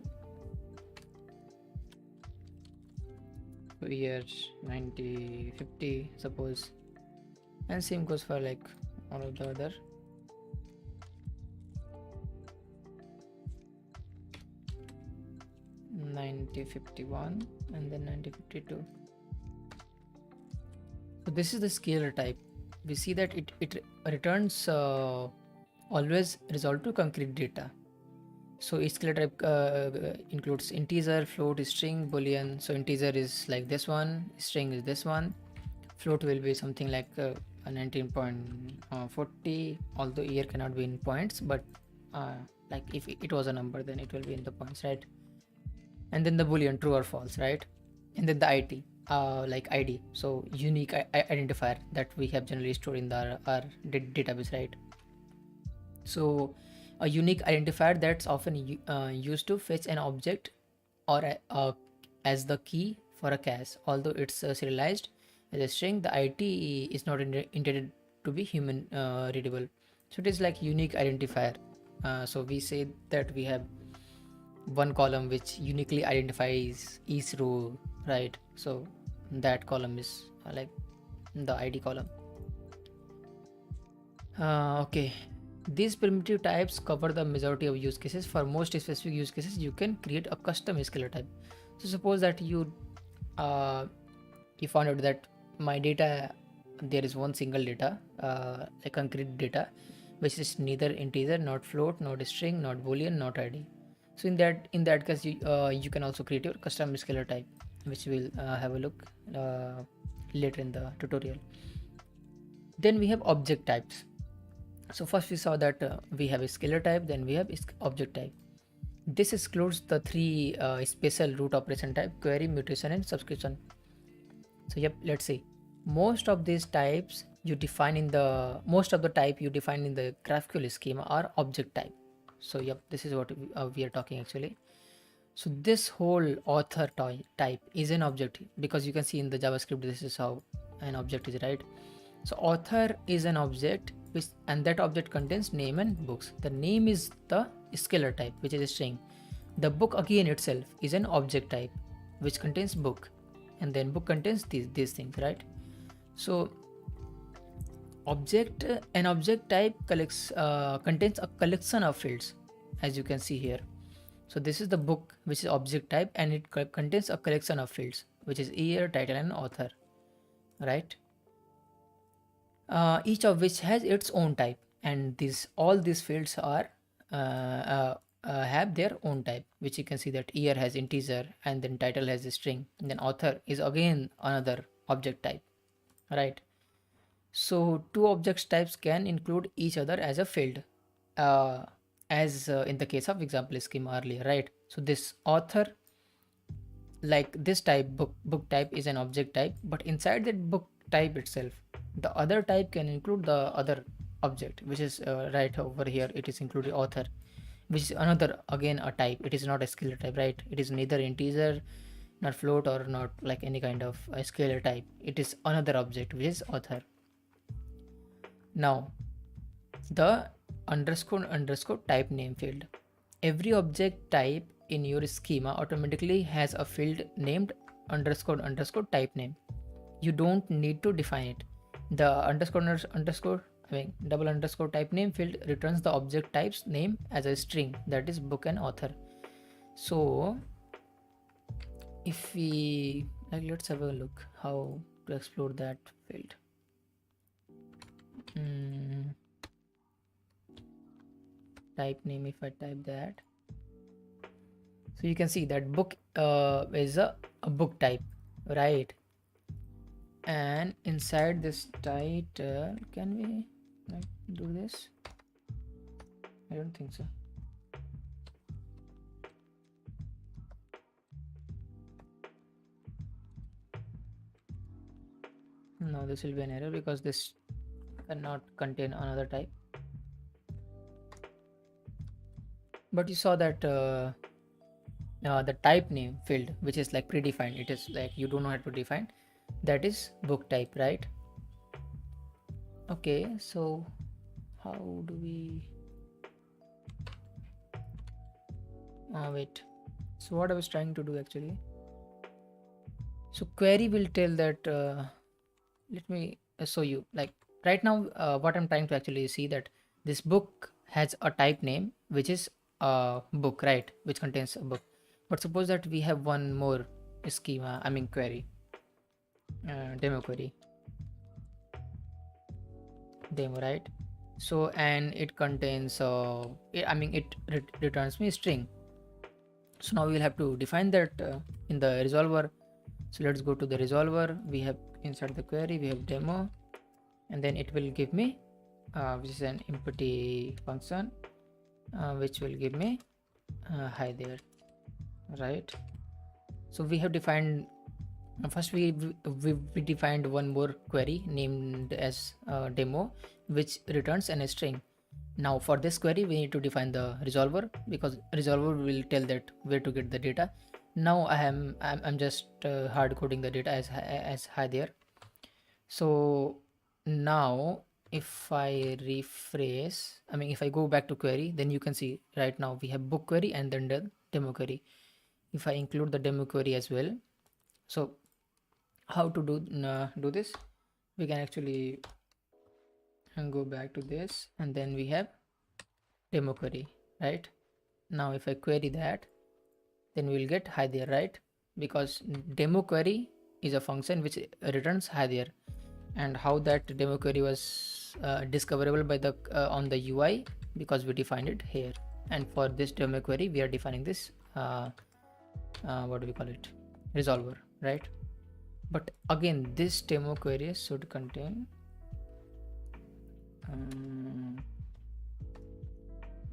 So year 9050, suppose, and same goes for like all of the other. 9051 and then 9052. So this is the scalar type. We see that it returns always resolve to concrete data. So each scalar type includes integer, float, string, boolean. So integer is like this one, string is this one, float will be something like 19.40, although year cannot be in points, but like if it was a number, then it will be in the points, right? And then the boolean, true or false, right? And then the IT, like ID, so unique identifier that we have generally stored in our database, right? So a unique identifier that's often used to fetch an object or as the key for a cache. Although it's serialized as a string, the IT is not intended to be human readable. So it is like unique identifier. So we say that we have one column which uniquely identifies each row, right? So that column is like the ID column. Okay, these primitive types cover the majority of use cases. For most specific use cases, you can create a custom scalar type. So suppose that you found out that my data, there is one single data, a concrete data, which is neither integer, not float, not string, not boolean, not id. So in that case, you can also create your custom scalar type, which we'll have a look later in the tutorial. Then we have object types. So first we saw that we have a scalar type, then we have object type. This excludes the three special root operation type: query, mutation, and subscription. So yep, let's see. Most of these types you define in the type you define in the GraphQL schema are object type. So yep, this is what we are talking actually. So this whole author type is an object, because you can see in the JavaScript this is how an object is, right? So author is an object and that object contains name and books. The name is the scalar type, which is a string. The book again itself is an object type which contains book, and then book contains these things, right? So an object type contains a collection of fields, as you can see here. So this is the book, which is object type, and it contains a collection of fields, which is year, title, and author, right? Each of which has its own type, and all these fields are have their own type, which you can see that year has integer, and then title has a string, and then author is again another object type, right? So two object types can include each other as a field, as in the case of example schema earlier, right? So this author, like this type, book type, is an object type, but inside that book type itself, the other type can include the other object, which is right over here. It is included author, which is another again a type. It is not a scalar type, right? It is neither integer, not float, or not like any kind of a scalar type. It is another object, which is author. Now the underscore type name field. Every object type in your schema automatically has a field named underscore type name. You don't need to define it. The double underscore type name field returns the object type's name as a string, that is book and author. So if we let's have a look how to explore that field. type name, if I type that, so you can see that book is a book type, right? And inside this title, can we like do this? I don't think so. No, this will be an error because this cannot contain another type. But you saw that the type name field, which is like predefined, it is like you don't know how to define, that is book type, right? Okay, so how do we wait, so what I was trying to do actually, so query will tell that let me show you, like right now what I'm trying to actually see, that this book has a type name which is a book, right, which contains a book. But suppose that we have one more schema, I mean query, demo query, demo, right? So and it contains it returns me string. So now we'll have to define that in the resolver. So let's go to the resolver. We have inside the query, we have demo, and then it will give me which is an empty function which will give me hi there, right? So we have defined first we defined one more query named as demo, which returns an string. Now for this query we need to define the resolver, because resolver will tell that where to get the data. Now I'm just hard coding the data as hi there. So now if I rephrase, I mean if I go back to query, then you can see right now we have book query and then the demo query. If I include the demo query as well, so how to do this, we can actually go back to this, and then we have demo query, right? Now if I query that, then we will get hi there, right? Because demo query is a function which returns hi there. And how that demo query was discoverable by the on the UI, because we defined it here. And for this demo query we are defining this what do we call it, resolver, right? But again this demo query should contain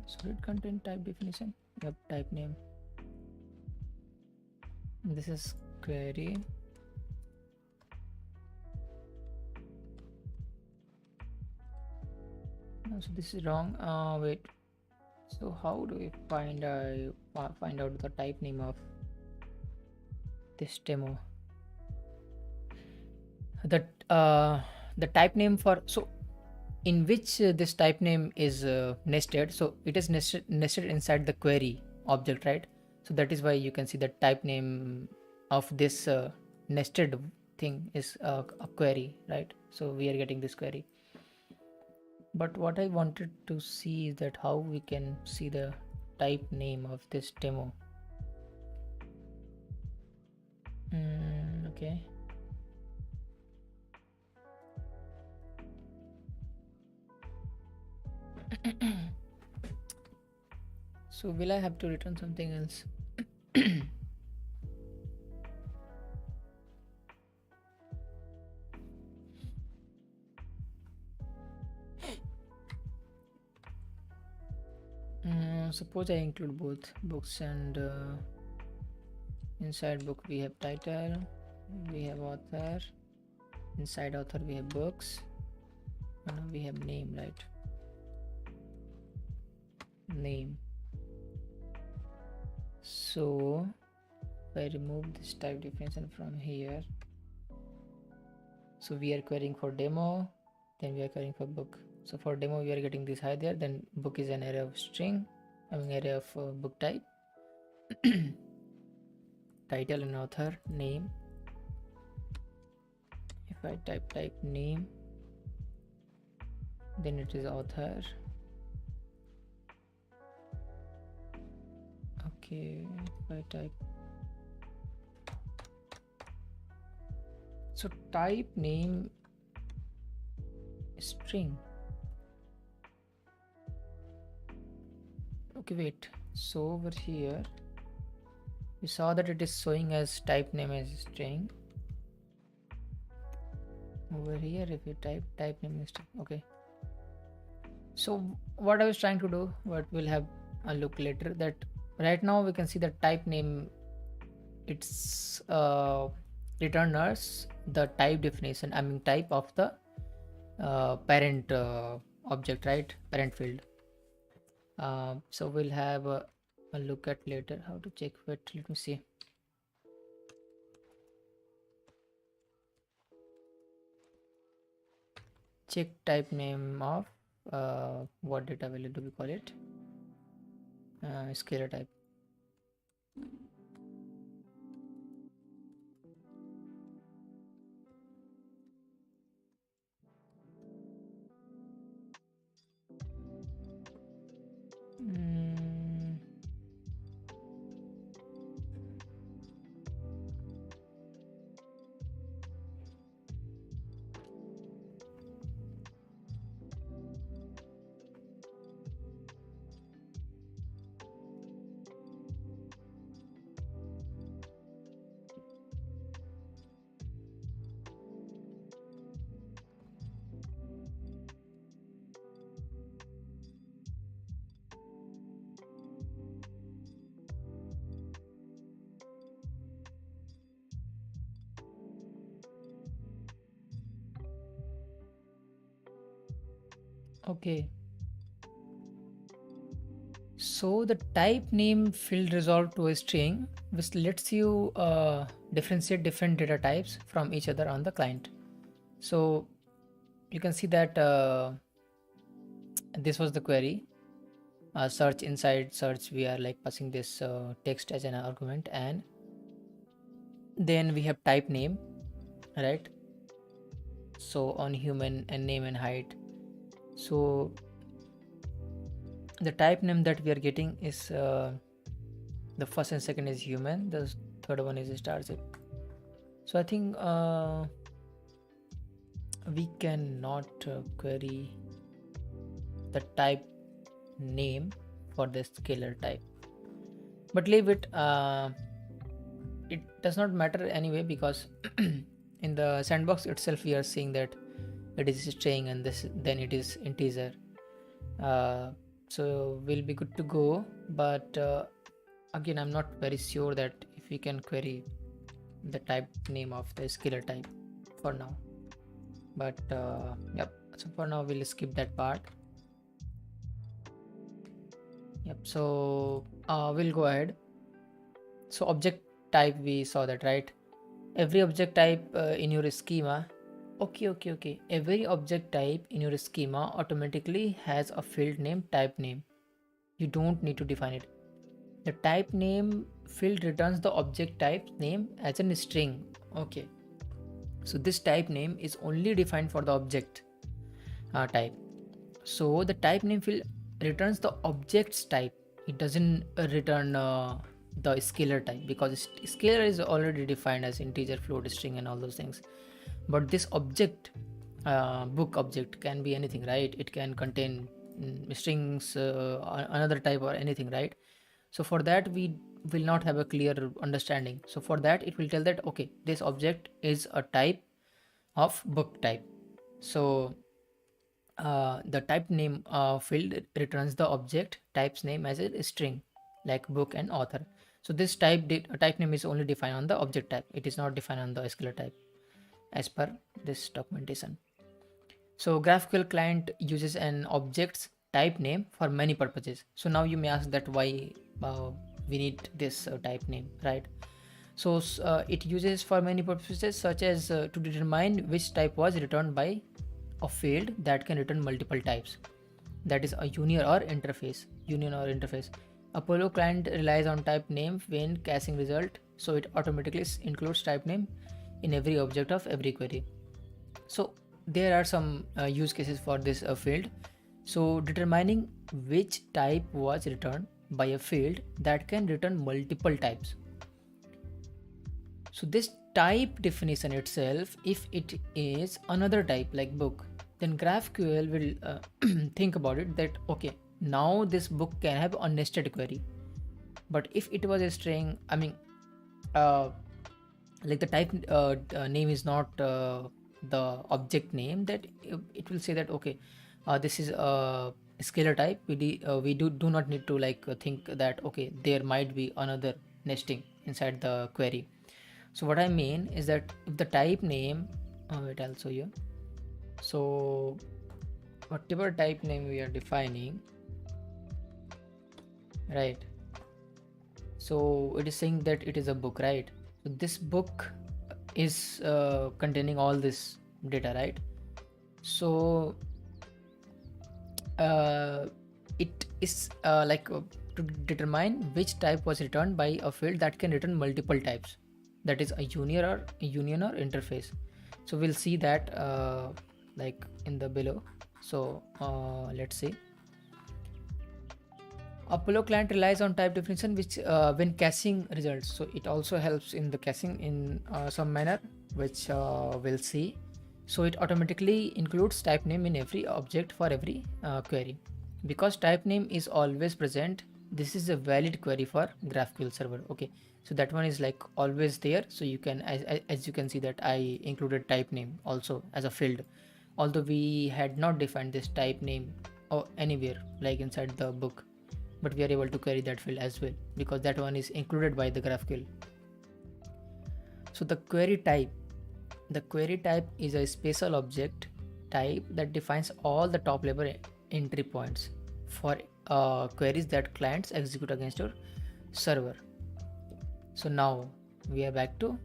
should it contain type definition? Yep, type name. This is query. No, so this is wrong. Wait, so how do we find out the type name of this demo? The type name for, so in which this type name is nested, so it is nested inside the query object, right? So that is why you can see the type name of this nested thing is a query, right? So we are getting this query. But what I wanted to see is that how we can see the type name of this demo. Okay. So will I have to return something else? Suppose I include both books and inside book we have title, we have author, inside author we have books, and now we have name, right? Name. So if I remove this type definition from here, so we are querying for demo, then we are querying for book. So for demo we are getting this hi there, then book is an array of string, I mean array of book type. Title and author, name. If I type name, then it is author. Okay, if I type, so type name string. Okay, wait. So over here, we saw that it is showing as type name as string. Over here, if you type name is string, okay. So what I was trying to do, what we'll have a look later, that right now we can see the type name, it's return us the type definition, I mean type of the parent object, right? Parent field. So we'll have a look at later how to check it. Let me see. Check type name of what data value do we call it? Scalar type. Okay. So the type name field resolved to a string, which lets you differentiate different data types from each other on the client. So you can see that this was the query. Search, inside search we are like passing this text as an argument, and then we have type name, right? So on human and name and height. So the type name that we are getting is the first and second is human, the third one is starship. So I think we cannot query the type name for this scalar type, but leave it. It does not matter anyway, because in the sandbox itself we are seeing that it is string and this then it is integer. So we'll be good to go, but again I'm not very sure that if we can query the type name of the scalar type for now, but yep, so for now we'll skip that part. Yep, so we'll go ahead. So object type, we saw that, right? Every object type in your schema, okay, every object type in your schema automatically has a field name, type name. You don't need to define it. The type name field returns the object type name as a string. Okay, so this type name is only defined for the object type. So the type name field returns the object's type. It doesn't return the scalar type, because scalar is already defined as integer, float, string and all those things. But this object, book object, can be anything, right? It can contain strings, another type or anything, right? So for that we will not have a clear understanding. So for that it will tell that okay, this object is a type of book type. So the type name field returns the object type's name as a string, like book and author. So this type name is only defined on the object type. It is not defined on the scalar type as per this documentation. So GraphQL client uses an object's type name for many purposes. So now you may ask that why we need this type name, right? So it uses for many purposes, such as to determine which type was returned by a field that can return multiple types. That is a union or interface. Apollo client relies on type name when caching result, so it automatically includes type name in every object of every query. So there are some use cases for this field. So determining which type was returned by a field that can return multiple types. So this type definition itself, if it is another type like book, then GraphQL will think about it that okay, now this book can have a nested query. But if it was a string, uh, like the type name is not the object name, that it will say that okay, this is a scalar type. We do not need to think that okay, there might be another nesting inside the query. So what I mean is that if the type name, wait, I'll show you. So whatever type name we are defining, right? So it is saying that it is a book, right? So this book is containing all this data, right? So it is to determine which type was returned by a field that can return multiple types, that is a union or interface. So we'll see that in the below. So let's see. Apollo client relies on type definition which when caching results. So it also helps in the caching in some manner, which we'll see. So it automatically includes type name in every object for every query. Because type name is always present, this is a valid query for GraphQL server. Okay, so that one is like always there. So you can, as you can see, that I included type name also as a field, although we had not defined this type name or anywhere like inside the book, but we are able to query that field as well because that one is included by the GraphQL. So the query type is a special object type that defines all the top level entry points for queries that clients execute against your server. So now we are back to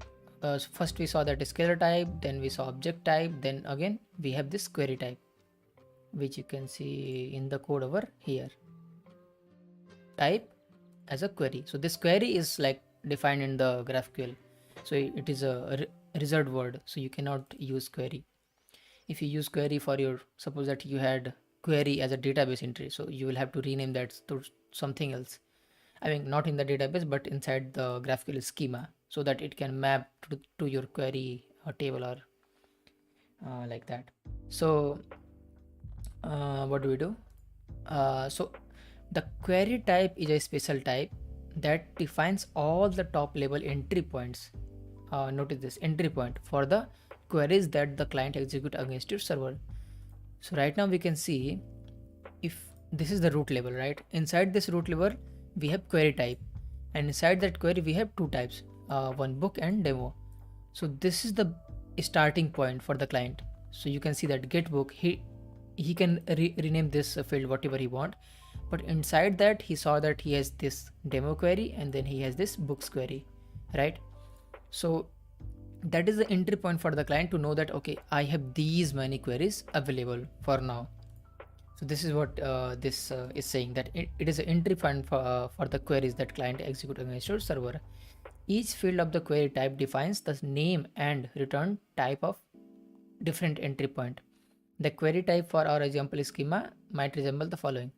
first we saw that scalar type, then we saw object type, then again we have this query type, which you can see in the code over here. Type as a query. So this query is like defined in the GraphQL. So it is a reserved word. So you cannot use query. If you use query for your, suppose that you had query as a database entry, so you will have to rename that to something else. I mean, not in the database, but inside the GraphQL schema, so that it can map to your query table or like that. So what do we do? So the query type is a special type that defines all the top level entry points. Notice this entry point for the queries that the client execute against your server. So right now we can see if this is the root level, right? Inside this root level we have query type, and inside that query we have two types, one book and demo. So this is the starting point for the client. So you can see that get book, he can rename this field whatever he want, but inside that he saw that he has this demo query and then he has this books query, right? So that is the entry point for the client to know that okay, I have these many queries available for now. So this is what this is saying, that it is an entry point for the queries that client execute against your server. Each field of the query type defines the name and return type of different entry point. The query type for our example schema might resemble the following.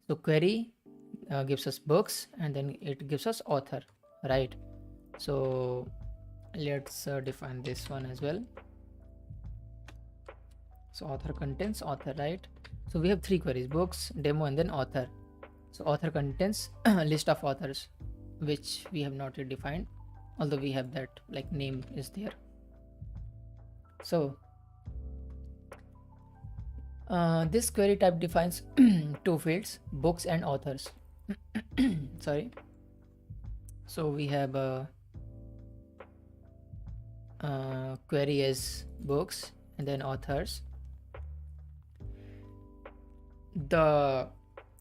So query gives us books and then it gives us author, right? So let's define this one as well. So author contains author, right? So we have three queries, books, demo, and then author. So author contains a list of authors, which we have not yet defined, although we have that like name is there. So this query type defines two fields, books and authors. Sorry. So we have a query as books and then authors.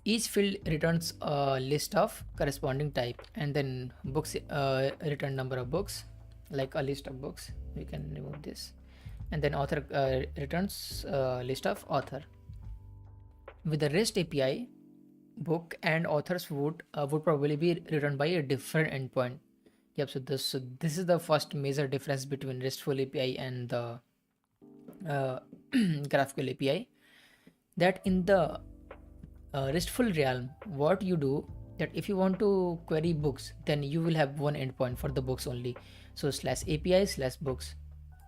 Each field returns a list of corresponding type, and then books return number of books, like a list of books. We can remove this, and then author returns a list of author. With the REST API, book and authors would probably be returned by a different endpoint. Yep. So this is the first major difference between RESTful API and the GraphQL API. That in the RESTful realm, what you do, that if you want to query books, then you will have one endpoint for the books only. So /API/books.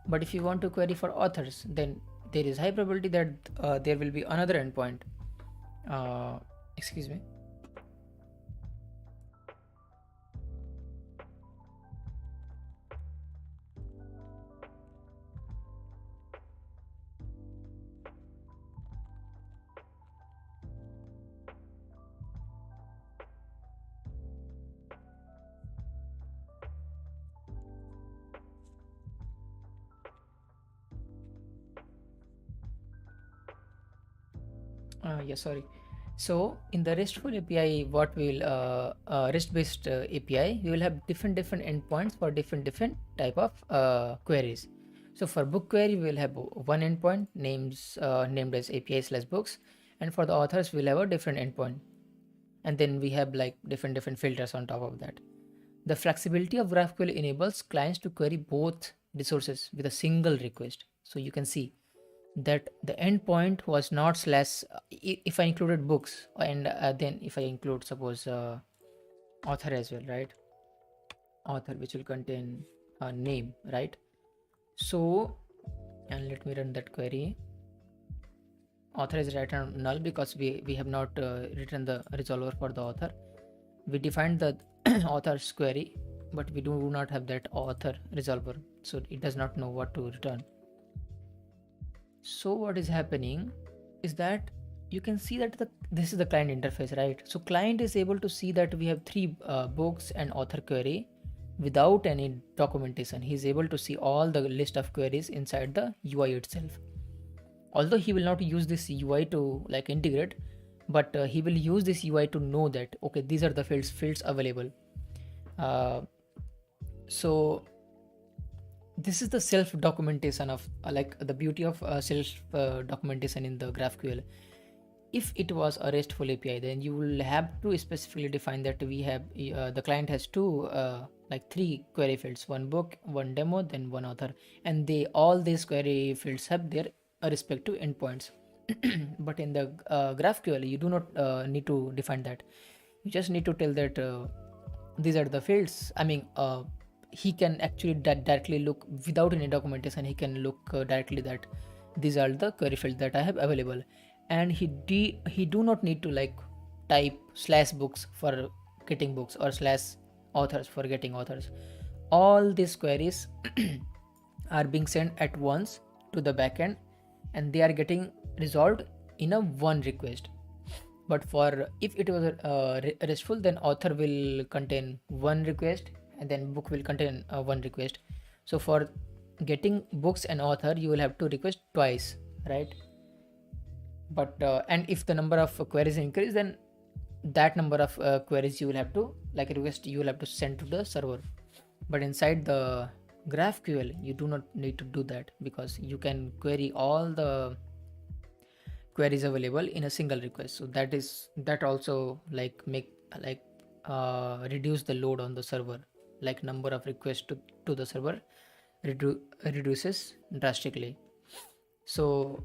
But if you want to query for authors, then there is high probability that there will be another endpoint Excuse me. Yeah, sorry. So in the RESTful API, what we will REST-based API, we will have different endpoints for different type of queries. So for book query, we will have one endpoint named as API/books, and for the authors, we'll have a different endpoint, and then we have like different filters on top of that. The flexibility of GraphQL enables clients to query both resources with a single request. So you can see that the endpoint was not slash if I included books, and then if I include suppose author as well, right? Author, which will contain a name, right? So, and let me run that query. Author is written null because we have not written the resolver for the author. We defined the author's query, but we do not have that author resolver, so it does not know what to return. So what is happening is that you can see that this is the client interface, right? So client is able to see that we have three books and author query without any documentation. He's able to see all the list of queries inside the UI itself. Although he will not use this UI to like integrate, but he will use this UI to know that, okay, these are the fields available. So this is the self documentation of like the beauty of self documentation in the GraphQL. If it was a RESTful API, then you will have to specifically define that we have the client has three query fields: one book, one demo, then one author, and all these query fields have their respective endpoints. But in the GraphQL, you do not need to define that. You just need to tell that these are the fields. I mean, he can actually directly look without any documentation. He can look directly that these are the query fields that I have available, and he do not need to like type /books for getting books or /authors for getting authors. All these queries are being sent at once to the backend, and they are getting resolved in a one request. But for if it was RESTful, then author will contain one request, and then book will contain one request. So for getting books and author, you will have to request twice, right? But and if the number of queries increase, then that number of queries you will have to like request, you will have to send to the server. But inside the GraphQL, you do not need to do that, because you can query all the queries available in a single request. So that also like reduce the load on the server, like number of requests to the server reduces drastically. So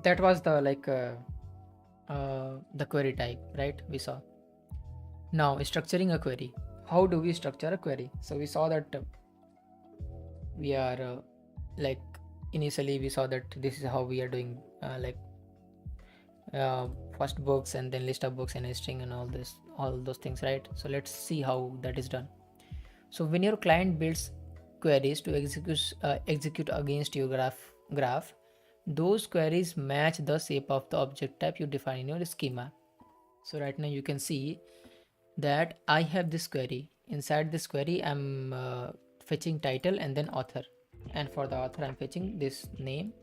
that was the the query type, right? We saw. Now structuring a query. How do we structure a query? So we saw that we are initially we saw that this is how we are doing first books and then list of books and a string and all those things, right? So let's see how that is done. So when your client builds queries to execute against your graph, those queries match the shape of the object type you define in your schema. So right now you can see that I have this query. Inside this query, I'm fetching title and then author, and for the author I'm fetching this name.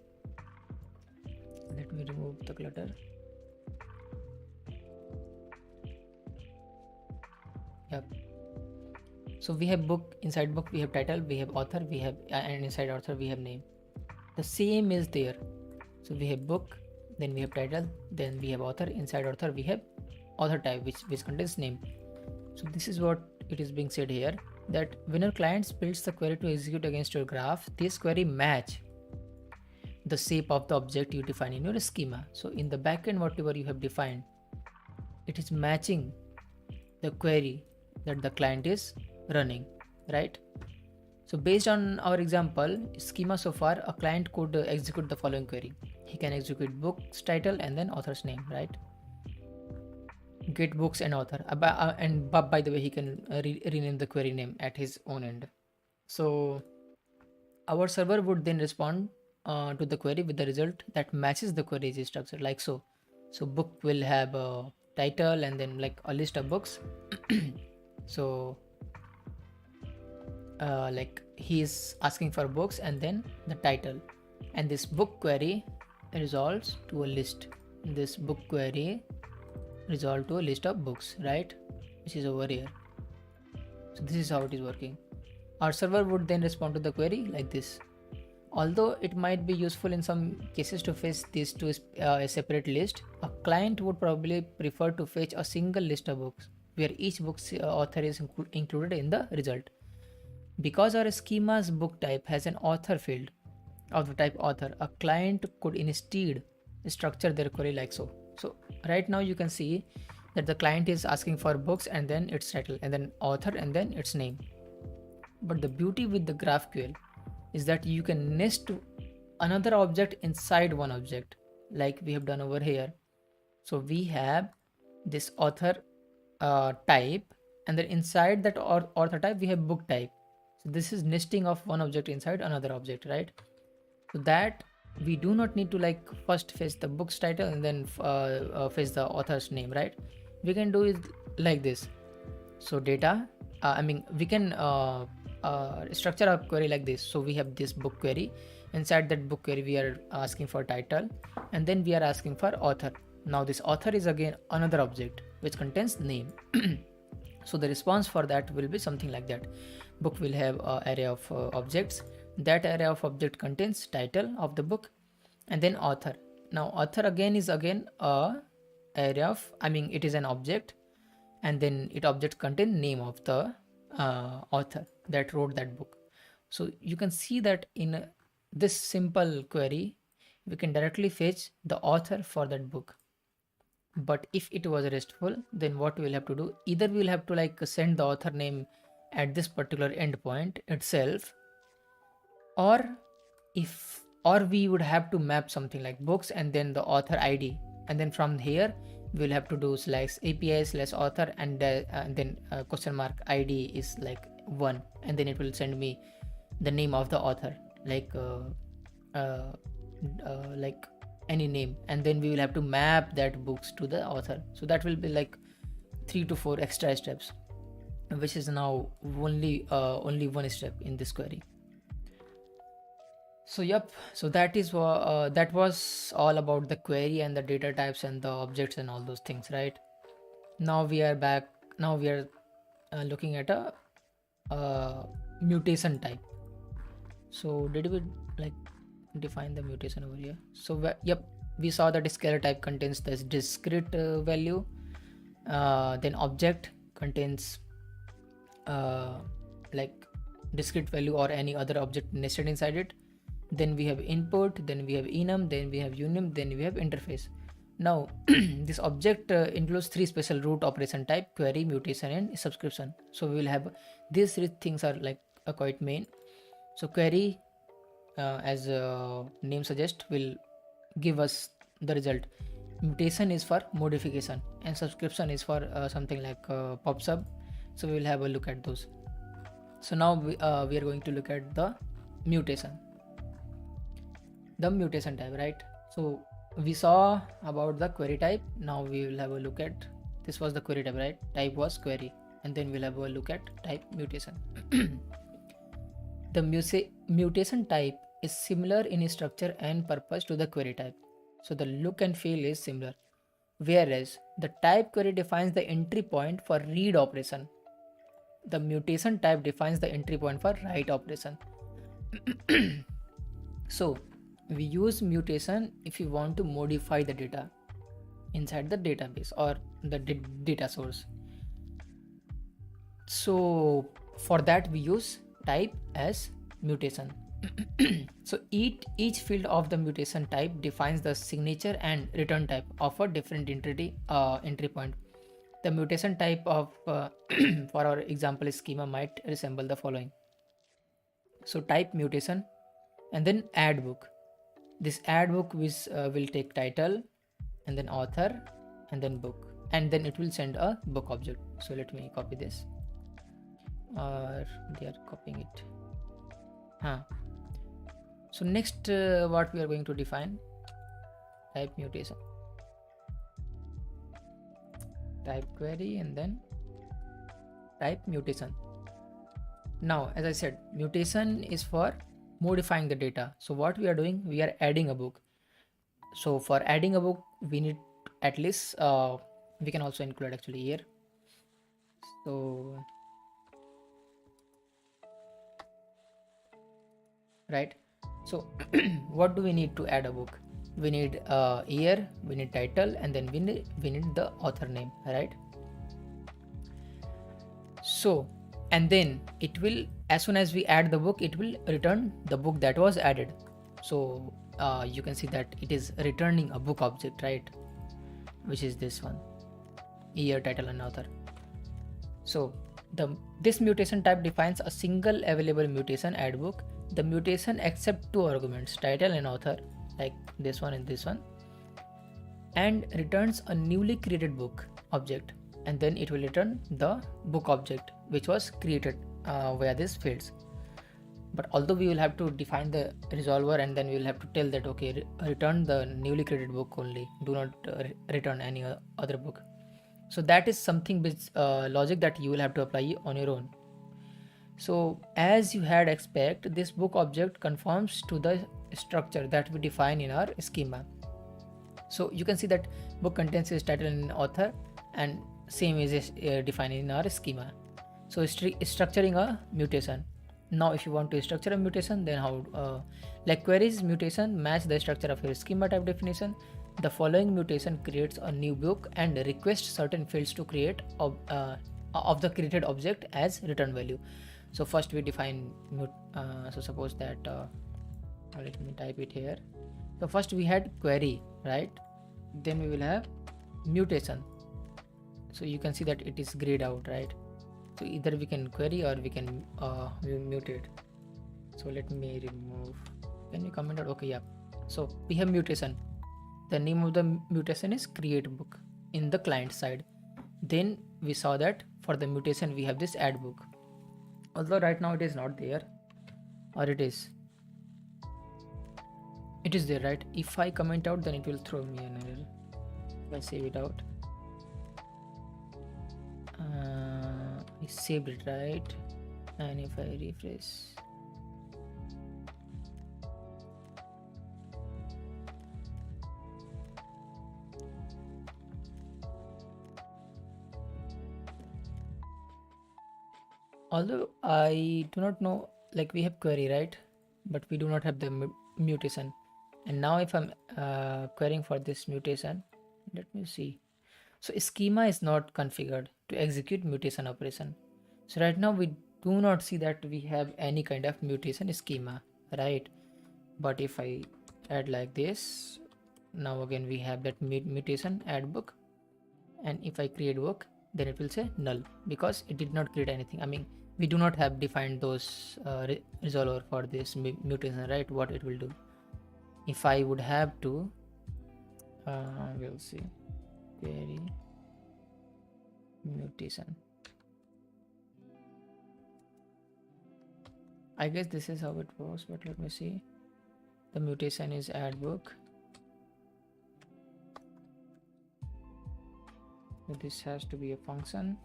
Let me remove the clutter. Yep. So we have book, inside book we have title, we have author, we have and inside author we have name. The same is there. So we have book, then we have title, then we have author. Inside author we have author type, which contains name. So this is what it is being said here, that when your client builds the query to execute against your graph, this query match the shape of the object you define in your schema. So in the backend, whatever you have defined, it is matching the query that the client is running, right? So based on our example schema so far, a client could execute the following query. He can execute book's title and then author's name, right? get books and author. By the way, he can rename the query name at his own end. So our server would then respond to the query with the result that matches the query's structure, like so. So book will have a title and then like a list of books. So like he's asking for books and then the title, and this book query resolves to a list. This book query resolve to a list of books, right, which is over here. So this is how it is working. Our server would then respond to the query like this. Although it might be useful in some cases to fetch this to a separate list, a client would probably prefer to fetch a single list of books where each book's author is included in the result. Because our schema's book type has an author field of the type author, a client could instead structure their query like so. So right now you can see that the client is asking for books and then its title and then author and then its name. But the beauty with the GraphQL is that you can nest another object inside one object, like we have done over here. So we have this author type, and then inside that author type we have book type. So this is nesting of one object inside another object, right? So that we do not need to like first fetch the book's title and then fetch the author's name, right? We can do it like this. So data, we can structure a query like this. So we have this book query. Inside that book query we are asking for title and then we are asking for author. Now this author is again another object which contains name. So the response for that will be something like that. Book will have an array of objects. That array of object contains title of the book and then author. Now author again is again a array of, it is an object, and then it object contain name of the author that wrote that book. So you can see that in this simple query we can directly fetch the author for that book. But if it was RESTful, then what we'll have to do, either we'll have to like send the author name at this particular endpoint itself, or we would have to map something like books and then the author ID, and then from here we'll have to do /API/author and then question mark ID is like 1, and then it will send me the name of the author, like any name, and then we will have to map that books to the author. So that will be like 3 to 4 extra steps, which is now only one step in this query. So yep, so that was all about the query and the data types and the objects and all those things, right? Now we are back. Now we are looking at a mutation type. So did we like define the mutation over here? So yep, we saw that scalar type contains this discrete value, then object contains like discrete value or any other object nested inside it. Then we have input, then we have enum, then we have unum, then we have interface. Now this object includes 3 special root operation type: query, mutation and subscription. So we will have these 3 things are like quite main. So query, as name suggests, will give us the result. Mutation is for modification and subscription is for something like pub/sub. So we will have a look at those. So now we are going to look at the mutation type, right? So we saw about the query type. Now we will have a look at, this was the query type, right? Type was query, and then we'll have a look at type mutation. The mutation type is similar in structure and purpose to the query type. So the look and feel is similar, whereas the type query defines the entry point for read operation. The mutation type defines the entry point for write operation. So we use mutation if you want to modify the data inside the database or the data source. So for that we use type as mutation. So each field of the mutation type defines the signature and return type of a different entry point. The mutation type of for our example schema might resemble the following. So type mutation and then add book. This add book will take title and then author and then book. and then it will send a book object. So let me copy this, or they are copying it. So next, what we are going to define, type mutation, type query, and then type mutation. Now, as I said, mutation is for modifying the data. So what we are doing, we are adding a book. So for adding a book, we need at least, we can also include actually here. So, right. So what do we need to add a book? We need year, we need title, and then we need the author name, right? So, and then it will, as soon as we add the book, it will return the book that was added. So you can see that it is returning a book object, right? Which is this one, year, title, and author. So this mutation type defines a single available mutation add book. The mutation accepts two arguments, title and author, like this one and this one, and returns a newly created book object, and then it will return the book object which was created via these fields. But although we will have to define the resolver, and then we will have to tell that, okay, return the newly created book only, do not return any other book. So that is something which logic that you will have to apply on your own. So as you had expect, this book object conforms to the structure that we define in our schema. So you can see that book contains its title and author, and same is defined in our schema. So structuring a mutation. Now if you want to structure a mutation, then how, like queries mutation match the structure of your schema type definition. The following mutation creates a new book and requests certain fields to create of the created object as return value. So first we define so suppose that let me type it here. So first we had query, right? Then we will have mutation. So you can see that it is grayed out, right? So either we can query or we can mutate. So let me remove. Can you comment out? Okay, yeah. So we have mutation. The name of the mutation is create book in the client side. Then we saw that for the mutation we have this add book. Although right now it is not there, or it is. It is there, right? If I comment out, then it will throw me an error. If I save it out. I saved it, right? And if I refresh, although I do not know, like we have query, right? But we do not have the mutation. And now if I'm querying for this mutation, let me see. So schema is not configured to execute mutation operation. So right now we do not see that we have any kind of mutation schema, right? But if I add like this, now again we have that mutation add book, and if I create book, then it will say null because it did not create anything. I mean, we do not have defined those resolver for this mutation, right? What it will do. If I would have to, we'll see, query mutation. I guess this is how it was, but let me see. The mutation is add book. So this has to be a function.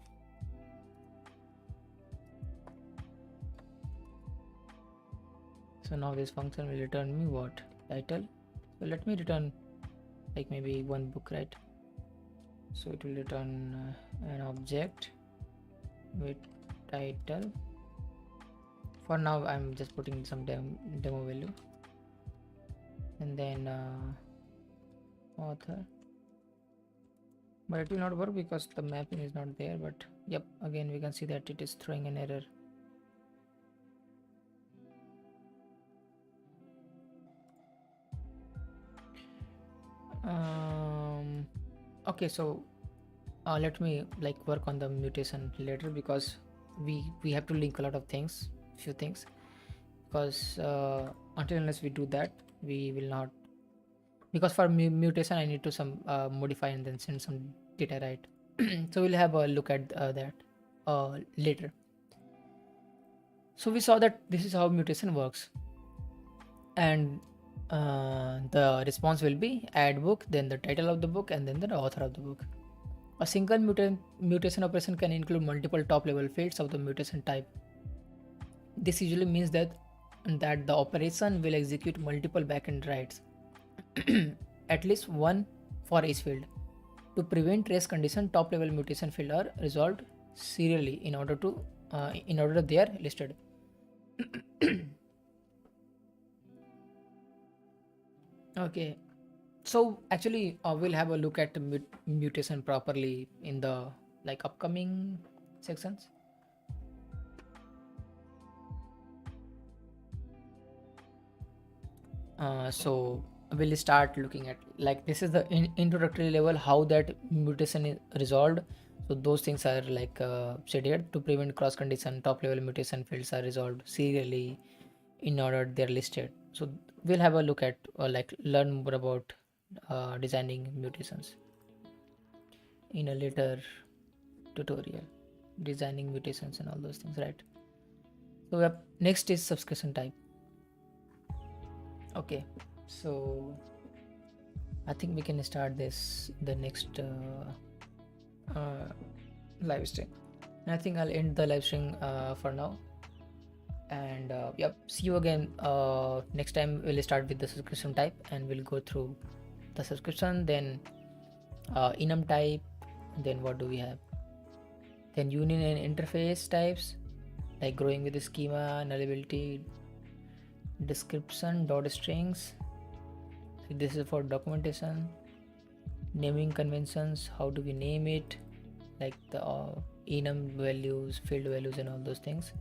So now this function will return me what? Title. So let me return like maybe one book, right? So it will return an object with title. For now I'm just putting some demo value, and then author, but it will not work because the mapping is not there. But yep, again we can see that it is throwing an error. Okay, so let me like work on the mutation later, because we have to link a lot of things, few things, because until unless we do that, we will not, because for mutation I need to some modify and then send some data, right? So we'll have a look at that later. So we saw that this is how mutation works, and the response will be add book, then the title of the book, and then the author of the book. A single mutation operation can include multiple top level fields of the mutation type. This usually means that the operation will execute multiple backend writes, at least one for each field. To prevent race condition, top level mutation field are resolved serially in order they are listed. Okay, so actually we'll have a look at mutation properly in the upcoming sections. So we'll start looking at this is the introductory level, how that mutation is resolved. So those things are said here. To prevent cross condition, top level mutation fields are resolved serially in order they're listed. So we'll have a look at learn more about designing mutations in a later tutorial, designing mutations and all those things, right? So next is subscription type. Okay, so I think we can start this the next live stream. And I think I'll end the live stream for now. And yep, see you again next time. We'll start with the subscription type and we'll go through the subscription, then enum type, then what do we have, then union and interface types like growing with the schema, nullability, description, dot strings. This is for documentation. Naming conventions, how do we name it, like the enum values, field values and all those things.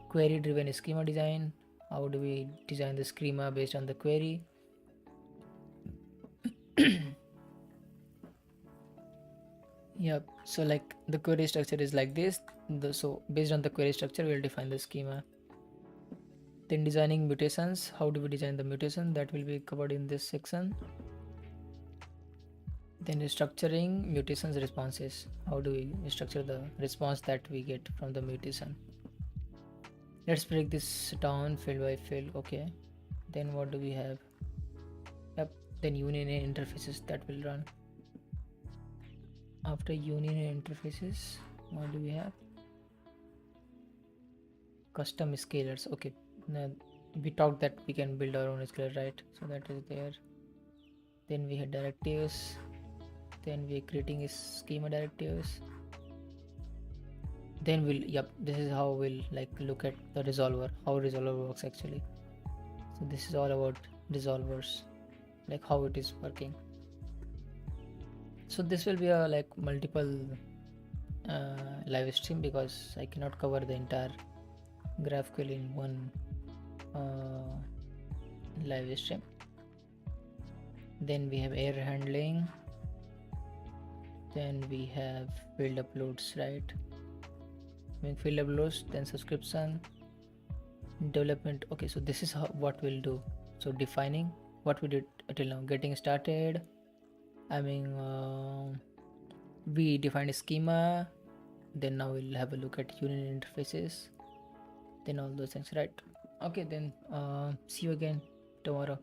Query driven schema design, how do we design the schema based on the query. Yep, so the query structure is like this. So based on the query structure we'll define the schema. Then designing mutations, how do we design the mutation, that will be covered in this section. Then structuring mutations responses, how do we structure the response that we get from the mutation. Let's break this down field by field. Okay, then what do we have? Yep, then union and interfaces that will run. After union and interfaces, what do we have? Custom scalars. Okay, now we talked that we can build our own scalar, right? So that is there. Then we had directives, then we're creating schema directives. Then this is how we'll look at the resolver, how resolver works actually. So this is all about resolvers, how it is working. So this will be a multiple live stream because I cannot cover the entire GraphQL in one live stream. Then we have error handling, then we have field uploads, right? Field uploads, then subscription, development. Okay, so this is what we'll do. So defining what we did till now, getting started. We defined a schema, then now we'll have a look at union interfaces, then all those things, right? Okay, then see you again tomorrow.